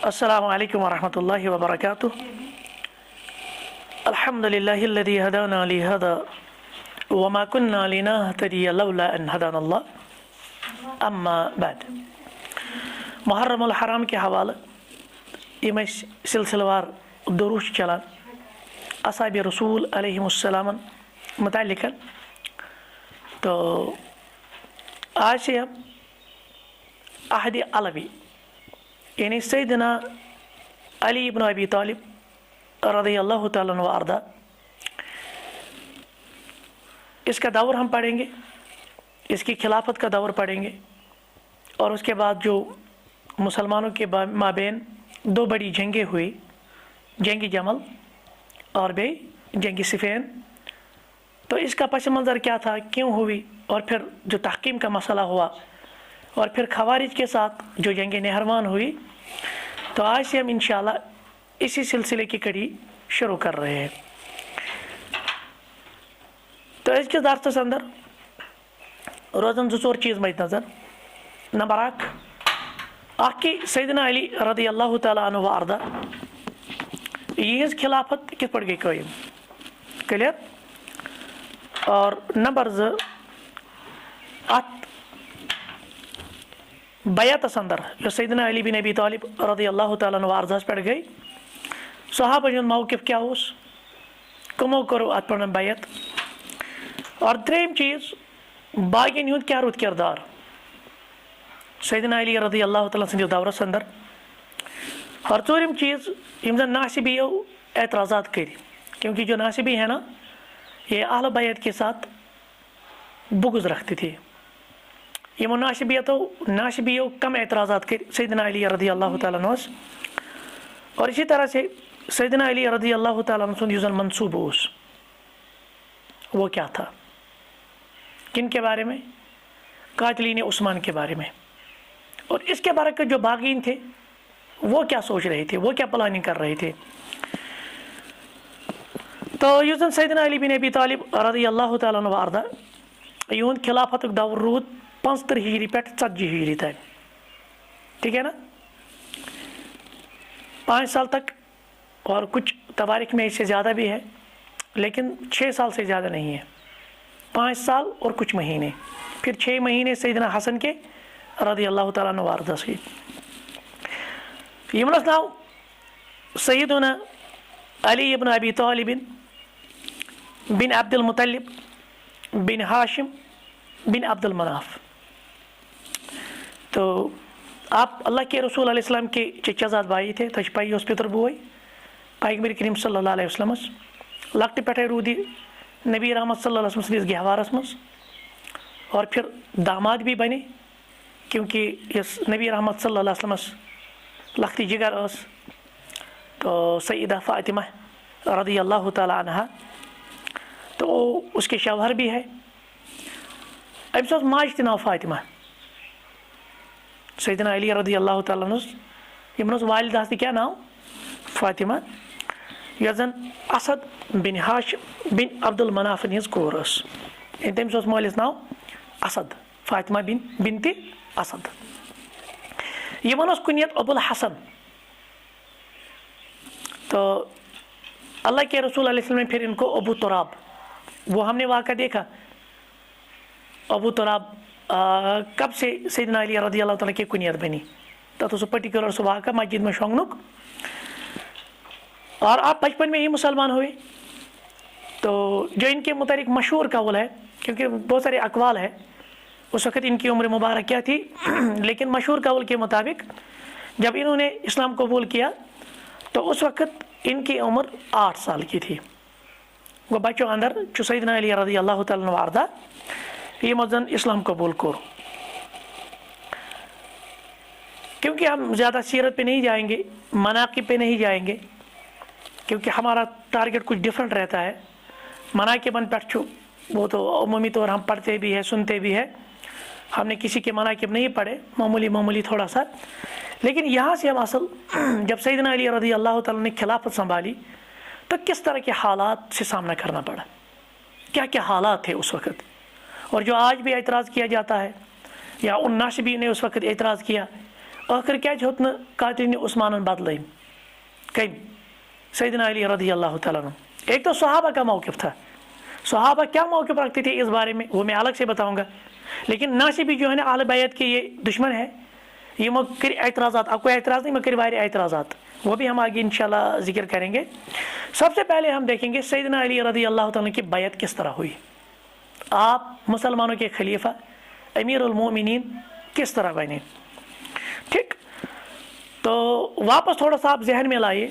السلام علیکم ورحمۃ اللہ وبرکاتہ. الحمد للہ الذی ہدانا لہذا وما كنا لنهتدی لولا ان ہدانا اللہ. اما بعد. محرم الحرام کے حوالہ یہ سلسلہ وار دروش چلان اصحاب رسول علیہ السلام متعلق. تو آج سے ہم عہد علوی یعنی سیدنا علی ابن ابی طالب رضی اللہ تعالیٰ عنہ وارضہ اس کا دور ہم پڑھیں گے, اس کی خلافت کا دور پڑھیں گے, اور اس کے بعد جو مسلمانوں کے مابین دو بڑی جنگیں ہوئی, جنگ جمل اور بے جنگ صفین, تو اس کا پس منظر کیا تھا, کیوں ہوئی, اور پھر جو تحکیم کا مسئلہ ہوا, اور پھر خوارج کے ساتھ جو جنگ نہروان ہوئی. تو آج سے ہم انشاءاللہ اسی سلسلے کی کڑی شروع کر رہے ہیں. تو اس کے دارس اندر روزن زور چیز مد نظر. نمبر اخ کی سیدنا علی رضی اللہ تعالیٰ عنہ وارضہ یہ خلافت کت پہ گئی قائم, کلیئر. اور نمبر ات بیعتس اندر جو سیدنا علی بن ابی طالب رضی اللہ تعالیٰ عنہ وارضہس پہ گئی, صحابہ ہند موقف کیا اس, کمو کرو ات پہ بیعت. اور تریم چیز باقین ہند کیا رود کردار سیدنا علی رضی اللہ تعالیٰ سندس دورس اندر. اور ژوٗرِم چیز یم زن ناصبیو اعتراضات کر, کیونکہ جو ناصبی ہے نا یہ اہل بیعت کے ساتھ بغض رکھتے تھے. یہ ناصبیو کم اعتراضات کر سیدنا علی رضی اللہ تعالیٰ عنہ. اور اسی طرح سے سیدنا علی رضی اللہ تعالیٰ عنہ سند یوزن منصوب اس وہ کیا تھا, کن کے بارے میں, قاتلین عثمان کے بارے میں. اور اس کے بارے کے جو باغین تھے وہ کیا سوچ رہے تھے, وہ کیا پلاننگ کر رہے تھے. تو یوزن سیدنا علی بن ابی طالب رضی اللہ تعالیٰ عنہ وارضہ یہند خلافت دور رود 75 ہجری پہ 40 ہجری تک, ٹھیک ہے نا, 5 سال تک. اور کچھ تواریخ میں اس سے زیادہ بھی ہے, لیکن 6 سال سے زیادہ نہیں ہے, 5 سال اور کچھ مہینے. پھر 6 مہینے سیدنا حسن کے رضی اللہ تعالیٰ عنہ وارضہ سے. یمنس ناو سیدنا علی ابن ابی طالب بن عبد المطلب بن ہاشم بن عبد المناف. تو آپ اللہ کے رسول علیہ السلام کے چچا بھائی تھے, تش پائی اس پتر بوئی پیغمبر کریم صلی اللہ علیہ وسلم لکٹ پہ رودی نبی رحمت صلی اللہ علیہ وسلم سندس گہوارس مز, اور پھر داماد بھی بنے, کیونکہ اس نبی رحمت صلی اللہ علیہ وسلم لختی جگر اس. تو سیدہ فاطمہ رضی اللہ تعالی عنہ تو اس کے شوہر بھی ہے. امس ماج تہ ناو فاطمہ. سیدنا علی رضی اللہ تعالیٰ عنہ یمن والدہ تہ کیا ناو فاطمہ, یس زن اسد بن ہاشم بن عبد المناف ہز کور اس. تمس مالس ناو اسد, فاطمہ بنت اسد. یمن کنیت ابو الحسن. تو اللہ کے رسول علیہ السلام نے پھر ان کو ابو تراب, وہ ہم نے واقعہ دیکھا. ابو تراب کب سے سیدنا علی رضی اللہ تعالیٰ کی کنیت بنی, تو سو پرٹیکولر سو واقعہ مسجد میں شونگنک. اور آپ بچپن میں ہی مسلمان ہوئے. تو جو ان کے متعلق مشہور قول ہے, کیونکہ بہت سارے اقوال ہیں اس وقت ان کی عمر مبارک کیا تھی, لیکن مشہور قول کے مطابق جب انہوں نے اسلام قبول کیا تو اس وقت ان کی عمر 8 سال کی تھی. وہ بچوں اندر جو سیدنا علی رضی اللہ تعالیٰ عنہ وارضہ یہ مزن اسلام قبول کرو. کیونکہ ہم زیادہ سیرت پہ نہیں جائیں گے, مناقب پہ نہیں جائیں گے, کیونکہ ہمارا ٹارگٹ کچھ ڈیفرنٹ رہتا ہے. مناقبن پہ وہ تو عمومی طور ہم پڑھتے بھی ہیں, سنتے بھی ہیں. ہم نے کسی کے مناقب نہیں پڑھے, معمولی تھوڑا سا. لیکن یہاں سے ہم اصل جب سیدنا علی رضی اللہ تعالیٰ نے خلافت سنبھالی تو کس طرح کے حالات سے سامنا کرنا پڑا, کیا کیا حالات تھے اس وقت. اور جو آج بھی اعتراض کیا جاتا ہے یا ان ناشبی نے اس وقت اعتراض کیا, آخر کیا ہیوت نا قاتل عثمان بدلائم کم سیدنا علی رضی اللہ تعالیٰ عنہ. ایک تو صحابہ کا موقف تھا, صحابہ کیا موقف رکھتے تھے اس بارے میں وہ میں الگ سے بتاؤں گا, لیکن ناصبی جو ہے نا اہل بیت کے یہ دشمن ہے, یہ مکر اعتراضات, آپ کو اعتراض نہیں مکر وارے اعتراضات, وہ بھی ہم آگے انشاءاللہ ذکر کریں گے. سب سے پہلے ہم دیکھیں گے سیدنا علی رضی اللہ تعالیٰ کی بیعت کس طرح ہوئی, آپ مسلمانوں کے خلیفہ امیر المومنین کس طرح بنے. ٹھیک, تو واپس تھوڑا سا آپ ذہن میں لائیے,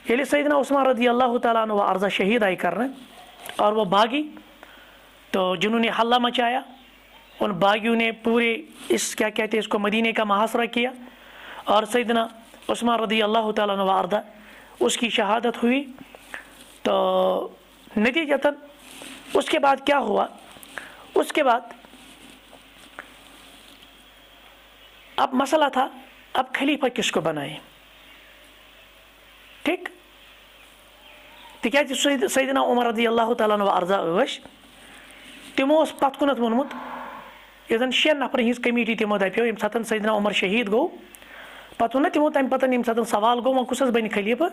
یعنی سیدنا عثمان رضی اللہ تعالیٰ عنہ وہ عرضہ شہید آئی کرنے اور وہ باغی, تو جنہوں نے حلہ مچایا ان باغیوں نے پورے اس کیا کہتے ہیں اس کو مدینے کا محاصرہ کیا, اور سیدنا عثمان رضی اللہ تعالیٰ عنہ وارضہ اس کی شہادت ہوئی. تو نتیجتاً اس کے بعد کیا ہوا, اس کے بعد اب مسئلہ تھا اب خلیفہ کس کو بنائیں. ٹھیک, تکیازِ سیدنا عمر رضی اللہ تعالیٰ عنہ عرضہ ٲسۍ تمو اوس پتھ کُنتھ ووٚنمُت یۄس زن 6 نفرن ہٕنٛز کمیٹی تمو دپیو ییٚمہِ ساتہٕ سیدنا عمر شہید گوٚو پتہٕ ووٚن نا تمو تمہِ پتہٕ ییٚمہِ ساتہٕ سوال گوٚو وۄنۍ کُس حظ بنہِ خلیفہٕ,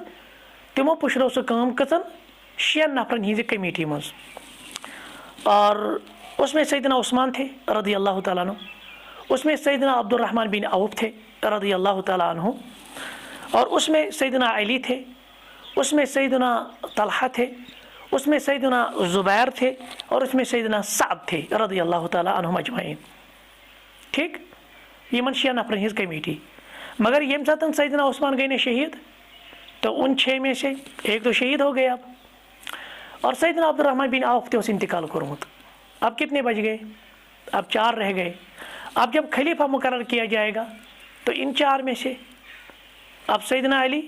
تمو پُشرٲو سُہ کٲم کٔژن 6 نفرن ہٕنٛزِ کمیٹی منٛز, اور اس میں سیدنا عثمان تھے رضی اللہ تعالیٰ عنہ, اس میں سیدنا عبد الرحمن بن عوف تھے رضی اللہ تعالیٰ عنہ, اور اس میں سیدنا علی تھے, اس میں سیدنا طلحہ تھے, اس میں سیدنا زبیر تھے, اور اس میں سیدنا سعد تھے رضی اللہ تعالیٰ عنہم اجمعین. ٹھیک, یمن 6 نفرن ہٕنٛز کمیٹی. مگر ییٚمہِ ساتہٕ سیدنا عثمان گئے نا شہید تو ان 6 میں سے ایک تو شہید ہو گیا, اور سیدنا عبد الرحمن بن عوف تھے اس انتقال کرمت. اب کتنے بچ گئے, اب 4 رہ گئے. اب جب خلیفہ مقرر کیا جائے گا تو ان 4 میں سے اب سیدنا علی,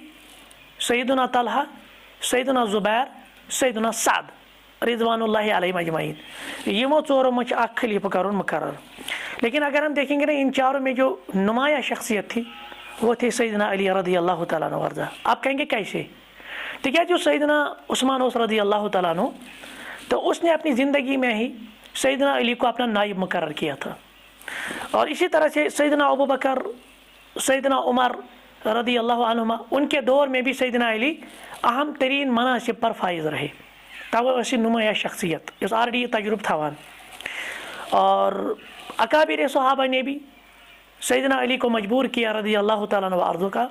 سیدنا طلحہ, سیدنا زبیر, سیدنا سعد رضوان اللہ علیہ مجمعین, یمو 4 میں اخ خلیفہ کرن مقرر. لیکن اگر ہم دیکھیں گے نا ان 4 میں جو نمایاں شخصیت تھی وہ تھے سیدنا علی رضی اللہ تعالیٰ عنہ ورضہ. آپ کہیں گے کیسے, تو کیا جو سیدنا عثمان رضی اللہ تعالیٰ عنہ تو اس نے اپنی زندگی میں ہی سیدنا علی کو اپنا نائب مقرر کیا تھا, اور اسی طرح سے سیدنا ابو بکر, سیدنا عمر رضی اللہ عنہما ان کے دور میں بھی سیدنا علی اہم ترین مناصب پر فائز رہے. توے اس نمایاں شخصیت اس آلریڈی تجربہ تھاوان, اور اکابر صحابہ نے بھی سیدنا علی کو مجبور کیا رضی اللہ تعالیٰ عنہ عرضوں کا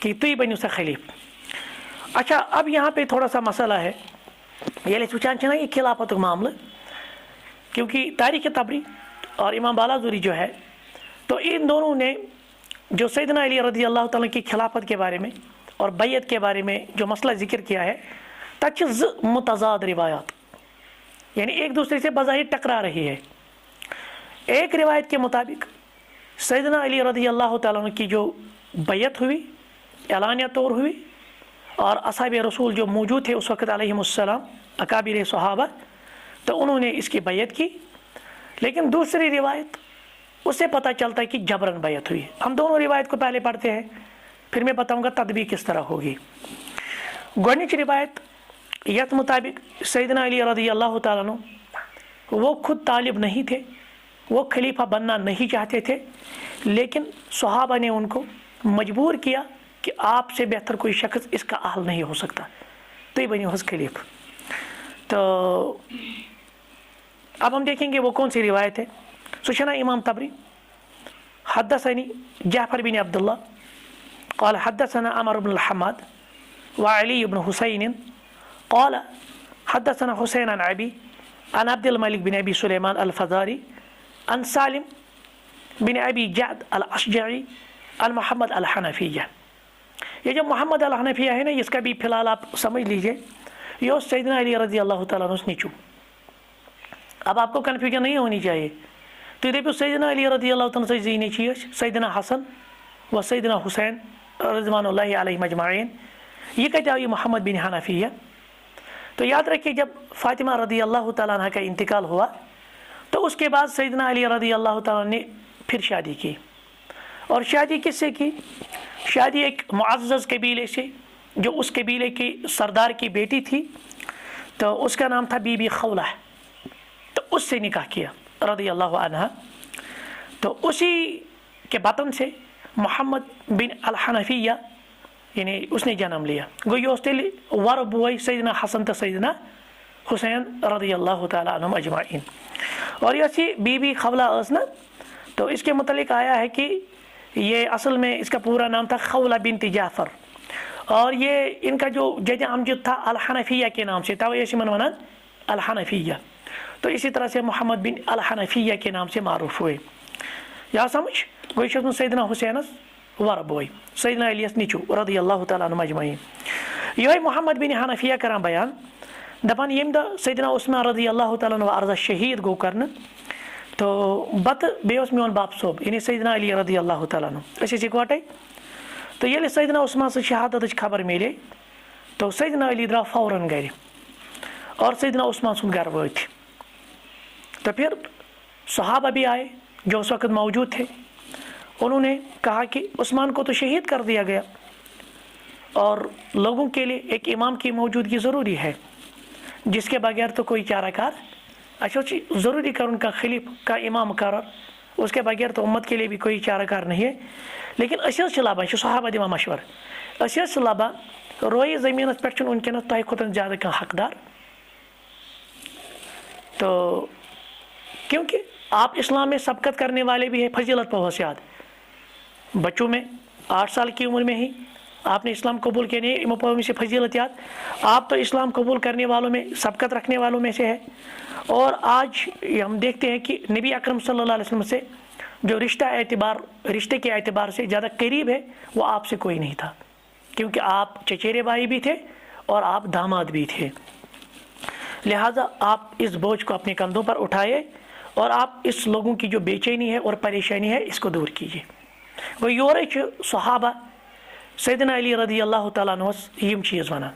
کہ تو ہی بنو سا خلیف. اچھا, اب یہاں پہ تھوڑا سا مسئلہ ہے, یہ وچان چھنا یہ خلافت کا معاملہ, کیونکہ تاریخ طبری اور امام بالاذوری جو ہے تو ان دونوں نے جو سیدنا علی رضی اللہ تعالیٰ کی خلافت کے بارے میں اور بیعت کے بارے میں جو مسئلہ ذکر کیا ہے تک متضاد روایات, یعنی ایک دوسرے سے بظاہر ٹکرا رہی ہے. ایک روایت کے مطابق سیدنا علی رضی اللہ تعالیٰ عنہ کی جو بیعت ہوئی اعلانیہ طور ہوئی, اور اصحاب رسول جو موجود تھے اس وقت علیہم السلام اکابر صحابہ تو انہوں نے اس کی بیعت کی. لیکن دوسری روایت اس سے پتہ چلتا ہے کہ جبرن بیعت ہوئی. ہم دونوں روایت کو پہلے پڑھتے ہیں, پھر میں بتاؤں گا تطبیق کس طرح ہوگی. گۄڈنِچ روایت یتھ مطابق سیدنا علی رضی اللہ تعالیٰ عنہ وہ خود طالب نہیں تھے, وہ خلیفہ بننا نہیں چاہتے تھے, لیکن صحابہ نے ان کو مجبور کیا کہ آپ سے بہتر کوئی شخص اس کا اہل نہیں ہو سکتا, تو یہ بنی حس خلیفہ. تو اب ہم دیکھیں گے وہ کون سی روایت ہے. سوچنا امام طبری حدثني جعفر بن عبد الله قال حدثنا عمر بن الحماد وعلي بن حسين قال حدثنا حسين عن أبي عن عبد الملك بن أبي سليمان الفزاري عن سالم بن أبي جعد الأشجعي عن محمد الحنفية. یہ جو محمد الحنفیہ ہے نا اس کا بھی فی الحال آپ سمجھ لیجئے یہ سیدنا علی رضی اللہ تعالیٰ عنہ نیچو. اب آپ کو کنفیوژن نہیں ہونی چاہیے. تو دپیو سیدنا علی رضی اللہ تعالیٰ عنہ زینی چیز سیدنا حسن و سیدنا حسین رضوان اللہ علیہ مجمعین, یہ کہتے ہیں یہ محمد بن حنفیہ. تو یاد رکھیے جب فاطمہ رضی اللہ تعالیٰ عنہ کا انتقال ہوا تو اس کے بعد سیدنا علی رضی اللہ تعالیٰ نے پھر شادی کی. اور شادی کس سے کی؟ شادی ایک معزز قبیلے سے جو اس قبیلے کی سردار کی بیٹی تھی, تو اس کا نام تھا بی بی خولہ, تو اس سے نکاح کیا رضی اللہ عنہ. تو اسی کے بطن سے محمد بن الحنفیہ یعنی اس نے جنم لیا گو یہ تیل ور بوئے سیدنا حسن تو سیدنا حسین رضی اللہ تعالیٰ عنہم اجمعین. اور یہ بی بی خولہ نا تو اس کے متعلق آیا ہے کہ یہ اصل میں اس کا پورا نام تھا خولہ بنت جعفر، اور یہ ان کا جو جد امجد تھا الحنفیہ کے نام سے تھا، وہ من ونان الحنفیہ، تو اسی طرح سے محمد بن الحنفیہ کے نام سے معروف ہوئے. یا سمجھ گوئی چھس سیدنا حسینس ور بوئی سیدنا علیس نیچو رضی اللہ تعالیٰ عنہم اجمعین. یہ محمد بن حنفیہ کران بیان دپان یم دہ سیدنا عثمان رضی اللہ تعالیٰ عنہ عرضہ شہید گو کرنے تو بت بیس میون باپ صوب یعنی سیدنا علی رضی اللہ تعالیٰ عنہ اس اکوٹے تو یل سیدنا عثمان سے شہادت خبر ملے تو سیدنا علی درا فوراً گھر اور سیدنا عثمان سن گھر وت. تو پھر صحابہ بھی آئے جو اس وقت موجود تھے، انہوں نے کہا کہ عثمان کو تو شہید کر دیا گیا اور لوگوں کے لیے ایک امام کی موجودگی ضروری ہے جس کے بغیر تو کوئی چارہ کار اچھا ضروری کر ان کا خلیف کا امام مقرر، اس کے بغیر تو امت کے لیے بھی کوئی چارہ کار نہیں ہے. لیکن اس لبان صحابہ دِوان مشور اس لبان روئے زمین پہ ونکس تہ کھت زیادہ کھانا حقدار، تو کیونکہ آپ اسلام میں سبقت کرنے والے بھی ہیں فضیلت پہنچیاد. بچوں میں 8 سال کی عمر میں ہی آپ نے اسلام قبول کیا نہیں امپو میں سے فضیلت یاد، آپ تو اسلام قبول کرنے والوں میں سبقت رکھنے والوں میں سے ہے. اور آج ہم دیکھتے ہیں کہ نبی اکرم صلی اللہ علیہ وسلم سے جو رشتے کے اعتبار سے زیادہ قریب ہے وہ آپ سے کوئی نہیں تھا، کیونکہ آپ چچیرے بھائی بھی تھے اور آپ داماد بھی تھے. لہٰذا آپ اس بوجھ کو اپنے کندھوں پر اٹھائے اور آپ اس لوگوں کی جو بے چینی ہے اور پریشانی ہے اس کو دور کیجیے. وہ یور صحابہ سیدنا علی رضی اللہ تعالیٰ عنہ یم چیز ونان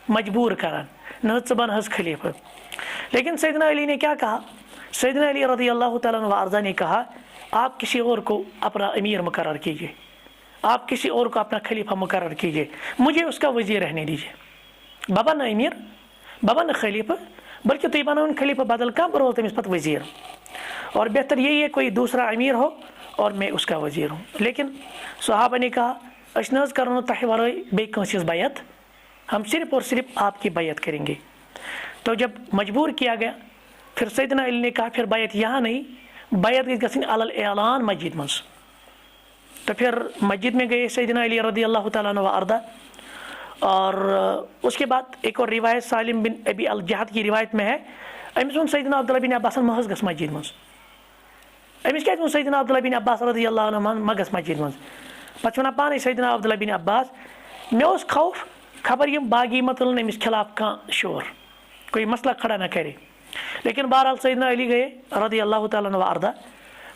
مجبور کران نہ ژٕ بن حظ خلیفہ. لیکن سیدنا علی نے کیا کہا؟ سیدنا علی رضی اللہ تعالیٰ عنہ وارضہ نے کہا آپ کسی اور کو اپنا امیر مقرر کیجیے، آپ کسی اور کو اپنا خلیفہ مقرر کیجیے، مجھے اس کا وزیر رہنے دیجیے. بابا نہ امیر بابا نہ خلیفہ بلکہ تھی بناؤ خلیفہ بدل کا بروز تمس پتہ وزیر، اور بہتر یہی ہے کوئی دوسرا امیر ہو اور میں اس کا وزیر ہوں. لیکن صحابہ نے کہا اس نہ کرو تہ ورائے بے کنسس بیعت، ہم صرف اور صرف آپ کی بیعت کریں گے. تو جب مجبور کیا گیا پھر سیدنا علی نے کہا پھر بیعت یہاں نہیں، بیعت گژھن علی الاعلان مسجد مز. تو پھر مسجد میں گئے سیدنا علی رضی اللہ تعالیٰ عنہ وارضہ. اور اس کے بعد ایک اور روایت سالم بن ابی الجہد کی روایت میں ہے امس ون سیدنا عبداللہ بن عباس محض گس مسجد مز، امس کیا سیدنا عبداللہ بن عباس رضی اللہ عنہ مگس مسجد مز. پتہ ونان پانے سیدنا عبداللہ بن عباس مے اس خوف خبر یم باغی متلن امس خلاف کان شور کوئی مسئلہ کھڑا نہ کرے. لیکن بہرحال سیدنا علی گئے رضی اللہ تعالیٰ عنہ وارضہ.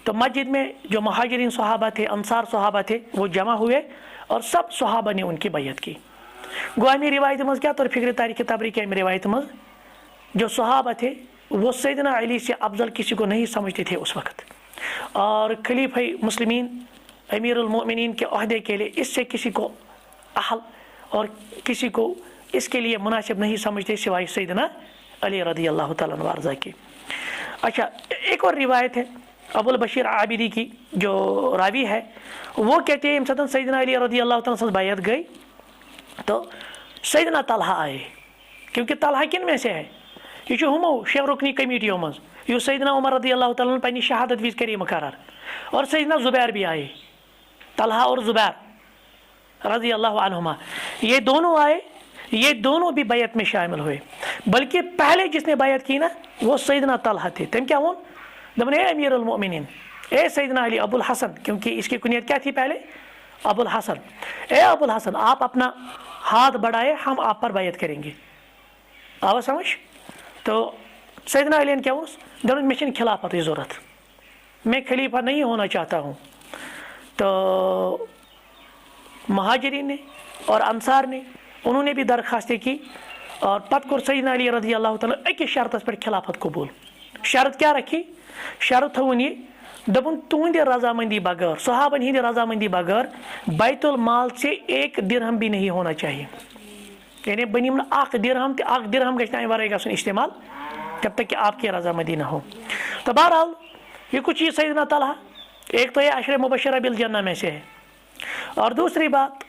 تو مسجد میں جو مہاجرین صحابہ تھے انصار صحابہ تھے وہ جمع ہوئے اور سب صحابہ نے ان کی بیعت کی. گو امی روایت مز کیا طور فکر تاریخ تبری کی امی روایت مز جو صحابہ تھے وہ سیدنا علی سے افضل کسی کو نہیں سمجھتے تھے اس وقت، اور خلیفہ مسلمین امیر المؤمنین کے عہدے کے لیے اس سے کسی کو اہل اور کسی کو اس کے لیے مناسب نہیں سمجھتے سوائے سیدنا علی رضی اللہ تعالیٰ عنہ وارضہ کی. اچھا ایک اور روایت ہے ابو البشیر عابدی کی جو راوی ہے وہ کہتے ہیں سدن سیدنا علی رضی اللہ تعالیٰ عنہ بیعت گئی تو سیدنا طلحہ آئے، کیونکہ طلحہ کن میں سے ہے یہ ہمو شیخ رکنی کمیٹیوں مز یہ سیدنا عمر رضی اللہ تعالیٰ عنہ پنی شہادت وز کری مقرر، اور سیدنا زبیر بھی آئے، طلحہ اور زبیر رضی اللہ عنہما یہ دونوں آئے، یہ دونوں بھی بیعت میں شامل ہوئے. بلکہ پہلے جس نے بیعت کی نا وہ سیدنا طلحہ تھے. تم کیا ہوں دمن اے امیر المؤمنین اے سیدنا علی ابو الحسن، کیونکہ اس کی کنیت کیا تھی پہلے ابو الحسن، اے ابو الحسن آپ اپنا ہاتھ بڑھائے ہم آپ پر بیعت کریں گے. آوا سمجھ؟ تو سیدنا علی نے کیا دونوں میں خلافت کی ضرورت، میں خلیفہ نہیں ہونا چاہتا ہوں. تو مہاجرین نے اور انصار نے انہوں نے بھی درخواستیں کی، اور پتہ کور سیدنا علی رضی اللہ تعالیٰ اکس شرطس پر خلافت قبول. شرط کیا رکھی؟ شرط تھون یہ دپن تہند رضامندی بغیر صحابن ہند رضامندی بغیر بیت المال سے 1 درہم بھی نہیں ہونا چاہیے. یعنی بنیم اخ درہم گژھِ نہٕ ورٲے گژھُن استعمال جب تک کہ آپ کی رضامندی نہ ہو. تو بہرحال یہ کچھ چیز سیدنا طلحہ ایک تو یہ عشر مبشرہ بالجنہ میں سے ہے، اور دوسری بات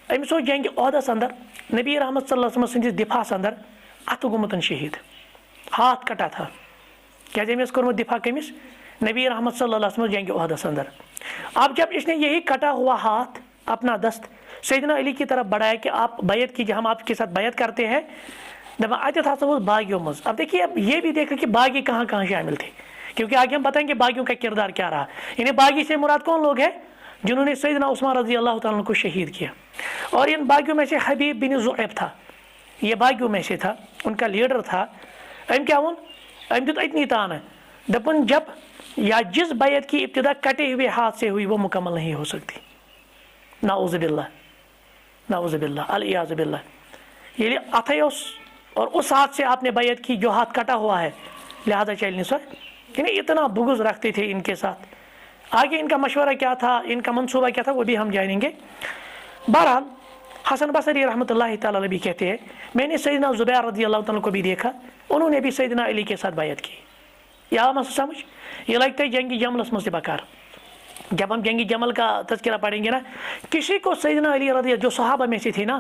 أمس جنگ عہدس اندر نبی رحمت صلی اللہ علیہ وسلم سندس دفاعس اندر اتھ گومتن شہید ہاتھ کٹا تھا کیازِ أمس کوٚرمُت دفاع کٔمِس نبی رحمت صلی اللہ علیہ وسلم جنگ عہدس اندر. اب جب اس نے یہی کٹا ہوا ہاتھ اپنا دست سیدنا علی کی طرف بڑھایا کہ آپ بیعت کیجیے, ہم آپ کے ساتھ بیعت کرتے ہیں, دپان اتھ ہسا اوس باغیوں مز. اب دیکھیے اب یہ بھی دیکھا کہ باغی کہاں کہاں شامل تھے, کیونکہ آگے ہم بتائیں گے باغیوں کا کردار کیا رہا. یعنی باغی سے مراد کون لوگ ہیں؟ جنہوں نے سیدنا عثمان رضی اللہ تعالیٰ عنہ کو شہید کیا. اور ان باغیوں میں سے حبیب بن ذؤیب تھا, یہ باغیوں میں سے تھا, ان کا لیڈر تھا. ام کیا وون, ام دیت اتنی تان دپن جب یا جس بیعت کی ابتدا کٹے ہوئے ہاتھ سے ہوئی وہ مکمل نہیں ہو سکتی. نعوذ باللہ, نعوذ باللہ, العیاذ باللہ. یعنی اتھے اور اس ہاتھ سے آپ نے بیعت کی جو ہاتھ کٹا ہوا ہے, لہذا چلنے سر. یعنی اتنا بغض رکھتے تھے ان کے ساتھ. آگے ان کا مشورہ کیا تھا, ان کا منصوبہ کیا تھا, وہ بھی ہم جانیں گے. بہرحال حسن بصری رحمۃ اللہ تعالیٰ علیہ بھی کہتے ہیں میں نے سیدنا زبیر رضی اللہ تعالیٰ کو بھی دیکھا, انہوں نے بھی سیدنا علی کے ساتھ بیعت کی. یا مس سمجھ, یہ لگتا ہے جنگی جملس میں سے بکار. جب ہم جنگی جمل کا تذکرہ پڑھیں گے نا, کسی کو سیدنا علی رضی, جو صحابہ میں سے تھے نا,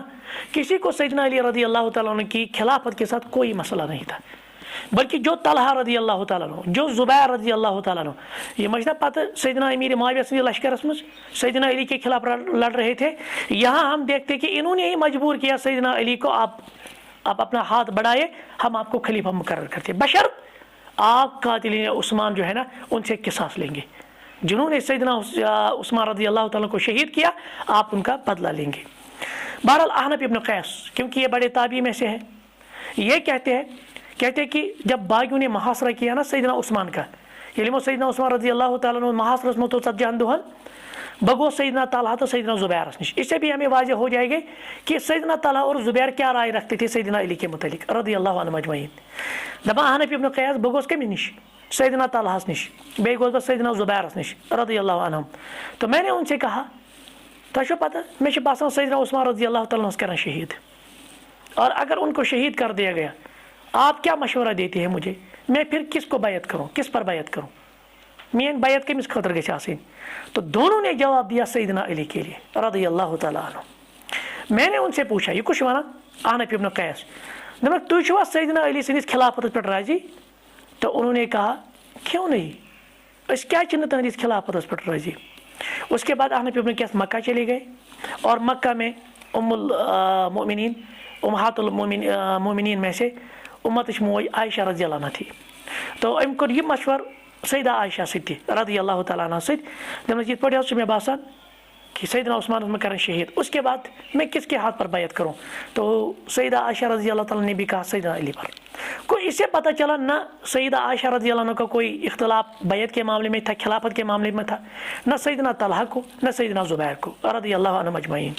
کسی کو سیدنا علی رضی اللہ تعالیٰ عنہ کی خلافت کے ساتھ کوئی مسئلہ نہیں تھا. بلکہ جو طلحہ رضی اللہ تعالیٰ عنہ, جو زبیر رضی اللہ تعالیٰ عنہ, یہ مجھنا پتہ سیدنا امیر معاویہ سے لشکرس میں سیدنا علی کے خلاف لڑ رہے تھے. یہاں ہم دیکھتے کہ انہوں نے ہی مجبور کیا سیدنا علی کو, آپ اپنا ہاتھ بڑھائے, ہم آپ کو خلیفہ مقرر کرتے, بشرط آپ قاتلین عثمان جو ہے نا ان سے قصاص لیں گے. جنہوں نے سیدنا عثمان رضی اللہ تعالیٰ کو شہید کیا, آپ ان کا بدلہ لیں گے. بہرحال احنف ابن قیس, کیونکہ یہ بڑے تابعی میں سے ہے, یہ کہتے ہیں کہ جب باغیوں نے محاصرہ کیا نا سیدنا عثمان کا, یعنی سیدنا عثمان رضی اللہ تعالیٰ عنہ محاصرس میں تو ژتجہن دہن بگو سیدنا طلحہ تو سیدنا زبیرس نش. اس سے بھی ہمیں واضح ہو جائے گا کہ سیدنا طلحہ اور زبیر کیا رائے رکھتے تھے سیدنا علی کے متعلق رضی اللہ عنہ اجمعین. دپان احنف ابن قیس بہ گوس کمس نش, سیدنا طلحہس نش, بیٚیہِ گوس بہ سیدنا زبیرس نش رضی اللہ عنہم. تو میں نے ان سے کہا تۄہہِ چھو پتہ مے چھُ باسان سیدنا عثمان رضی اللہ تعالیٰ عنہ کرن شہید, اور اگر ان کو شہید کر دیا گیا آپ کیا مشورہ دیتے ہیں مجھے, میں پھر کس کو بیعت کروں, کس پر بیعت کروں, میری بیعت کمس خاطر گژھِ آسٕنۍ. تو دونوں نے جواب دیا سیدنا علی کے لیے رضی اللہ تعالیٰ عنہ. میں نے ان سے پوچھا یہ کچھ ونان احنف ابن قیس, دپان تُہۍ چھوا سیدنا علی سندس خلافتس پہ راضی؟ تو انہوں نے کہا کیوں نہیں, اس کیا چھنہ تہندس خلافتس پہ راضی. اس کے بعد احنف ابن قیس مکہ چلے گئے, اور مکہ میں ام المؤمنین, امہات المؤمنین میں سے امتش موج عائشہ رضی اللہ عنہ تھی. تو ام کور یہ مشور سیدہ عائشہ سۭتۍ رضی اللہ تعالیٰ عنہ سۭتۍ, دپان یِتھ پٲٹھۍ حظ چھُ مےٚ باسان کہ سیدنا عثمان میں کریں شہید, اس کے بعد میں کس کے ہاتھ پر بیعت کروں. تو سیدہ عائشہ رضی اللہ تعالیٰ نے بھی کہا سیدنا علی پر. کوئی اس سے پتہ چلا نہ سیدہ عائشہ رضی اللہ عنہ کا کوئی اختلاف بیعت کے معاملے میں تھا, خلافت کے معاملے میں تھا, نہ سیدنا طلحہ کو نہ سیدنا زبیر کو رضی اللہ عنہ اجمعین.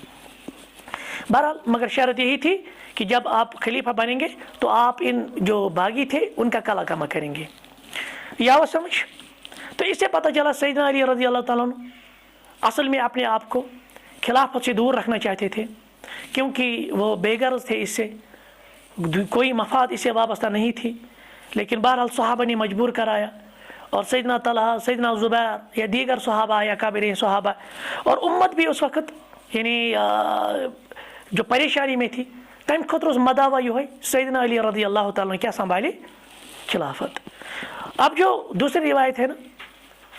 بہرحال مگر شرط یہی تھی کہ جب آپ خلیفہ بنیں گے تو آپ ان جو باغی تھے ان کا کلا کما کریں گے. یا وہ سمجھ. تو اس سے پتہ چلا سیدنا علی رضی اللہ تعالیٰ عنہ اصل میں اپنے آپ کو خلافت سے دور رکھنا چاہتے تھے, کیونکہ وہ بے غرض تھے, اس سے کوئی مفاد اس سے وابستہ نہیں تھی. لیکن بہرحال صحابہ نے مجبور کرایا, اور سیدنا طلحہ, سیدنا زبیر یا دیگر صحابہ یا کابرین صحابہ, اور امت بھی اس وقت یعنی جو پریشانی میں تھی, تمہ خطر مداوع یہ سیدنا علی رضی اللہ تعالیٰ نے کیا سنبھالی خلافت. اب جو دوسری روایت ہے نا,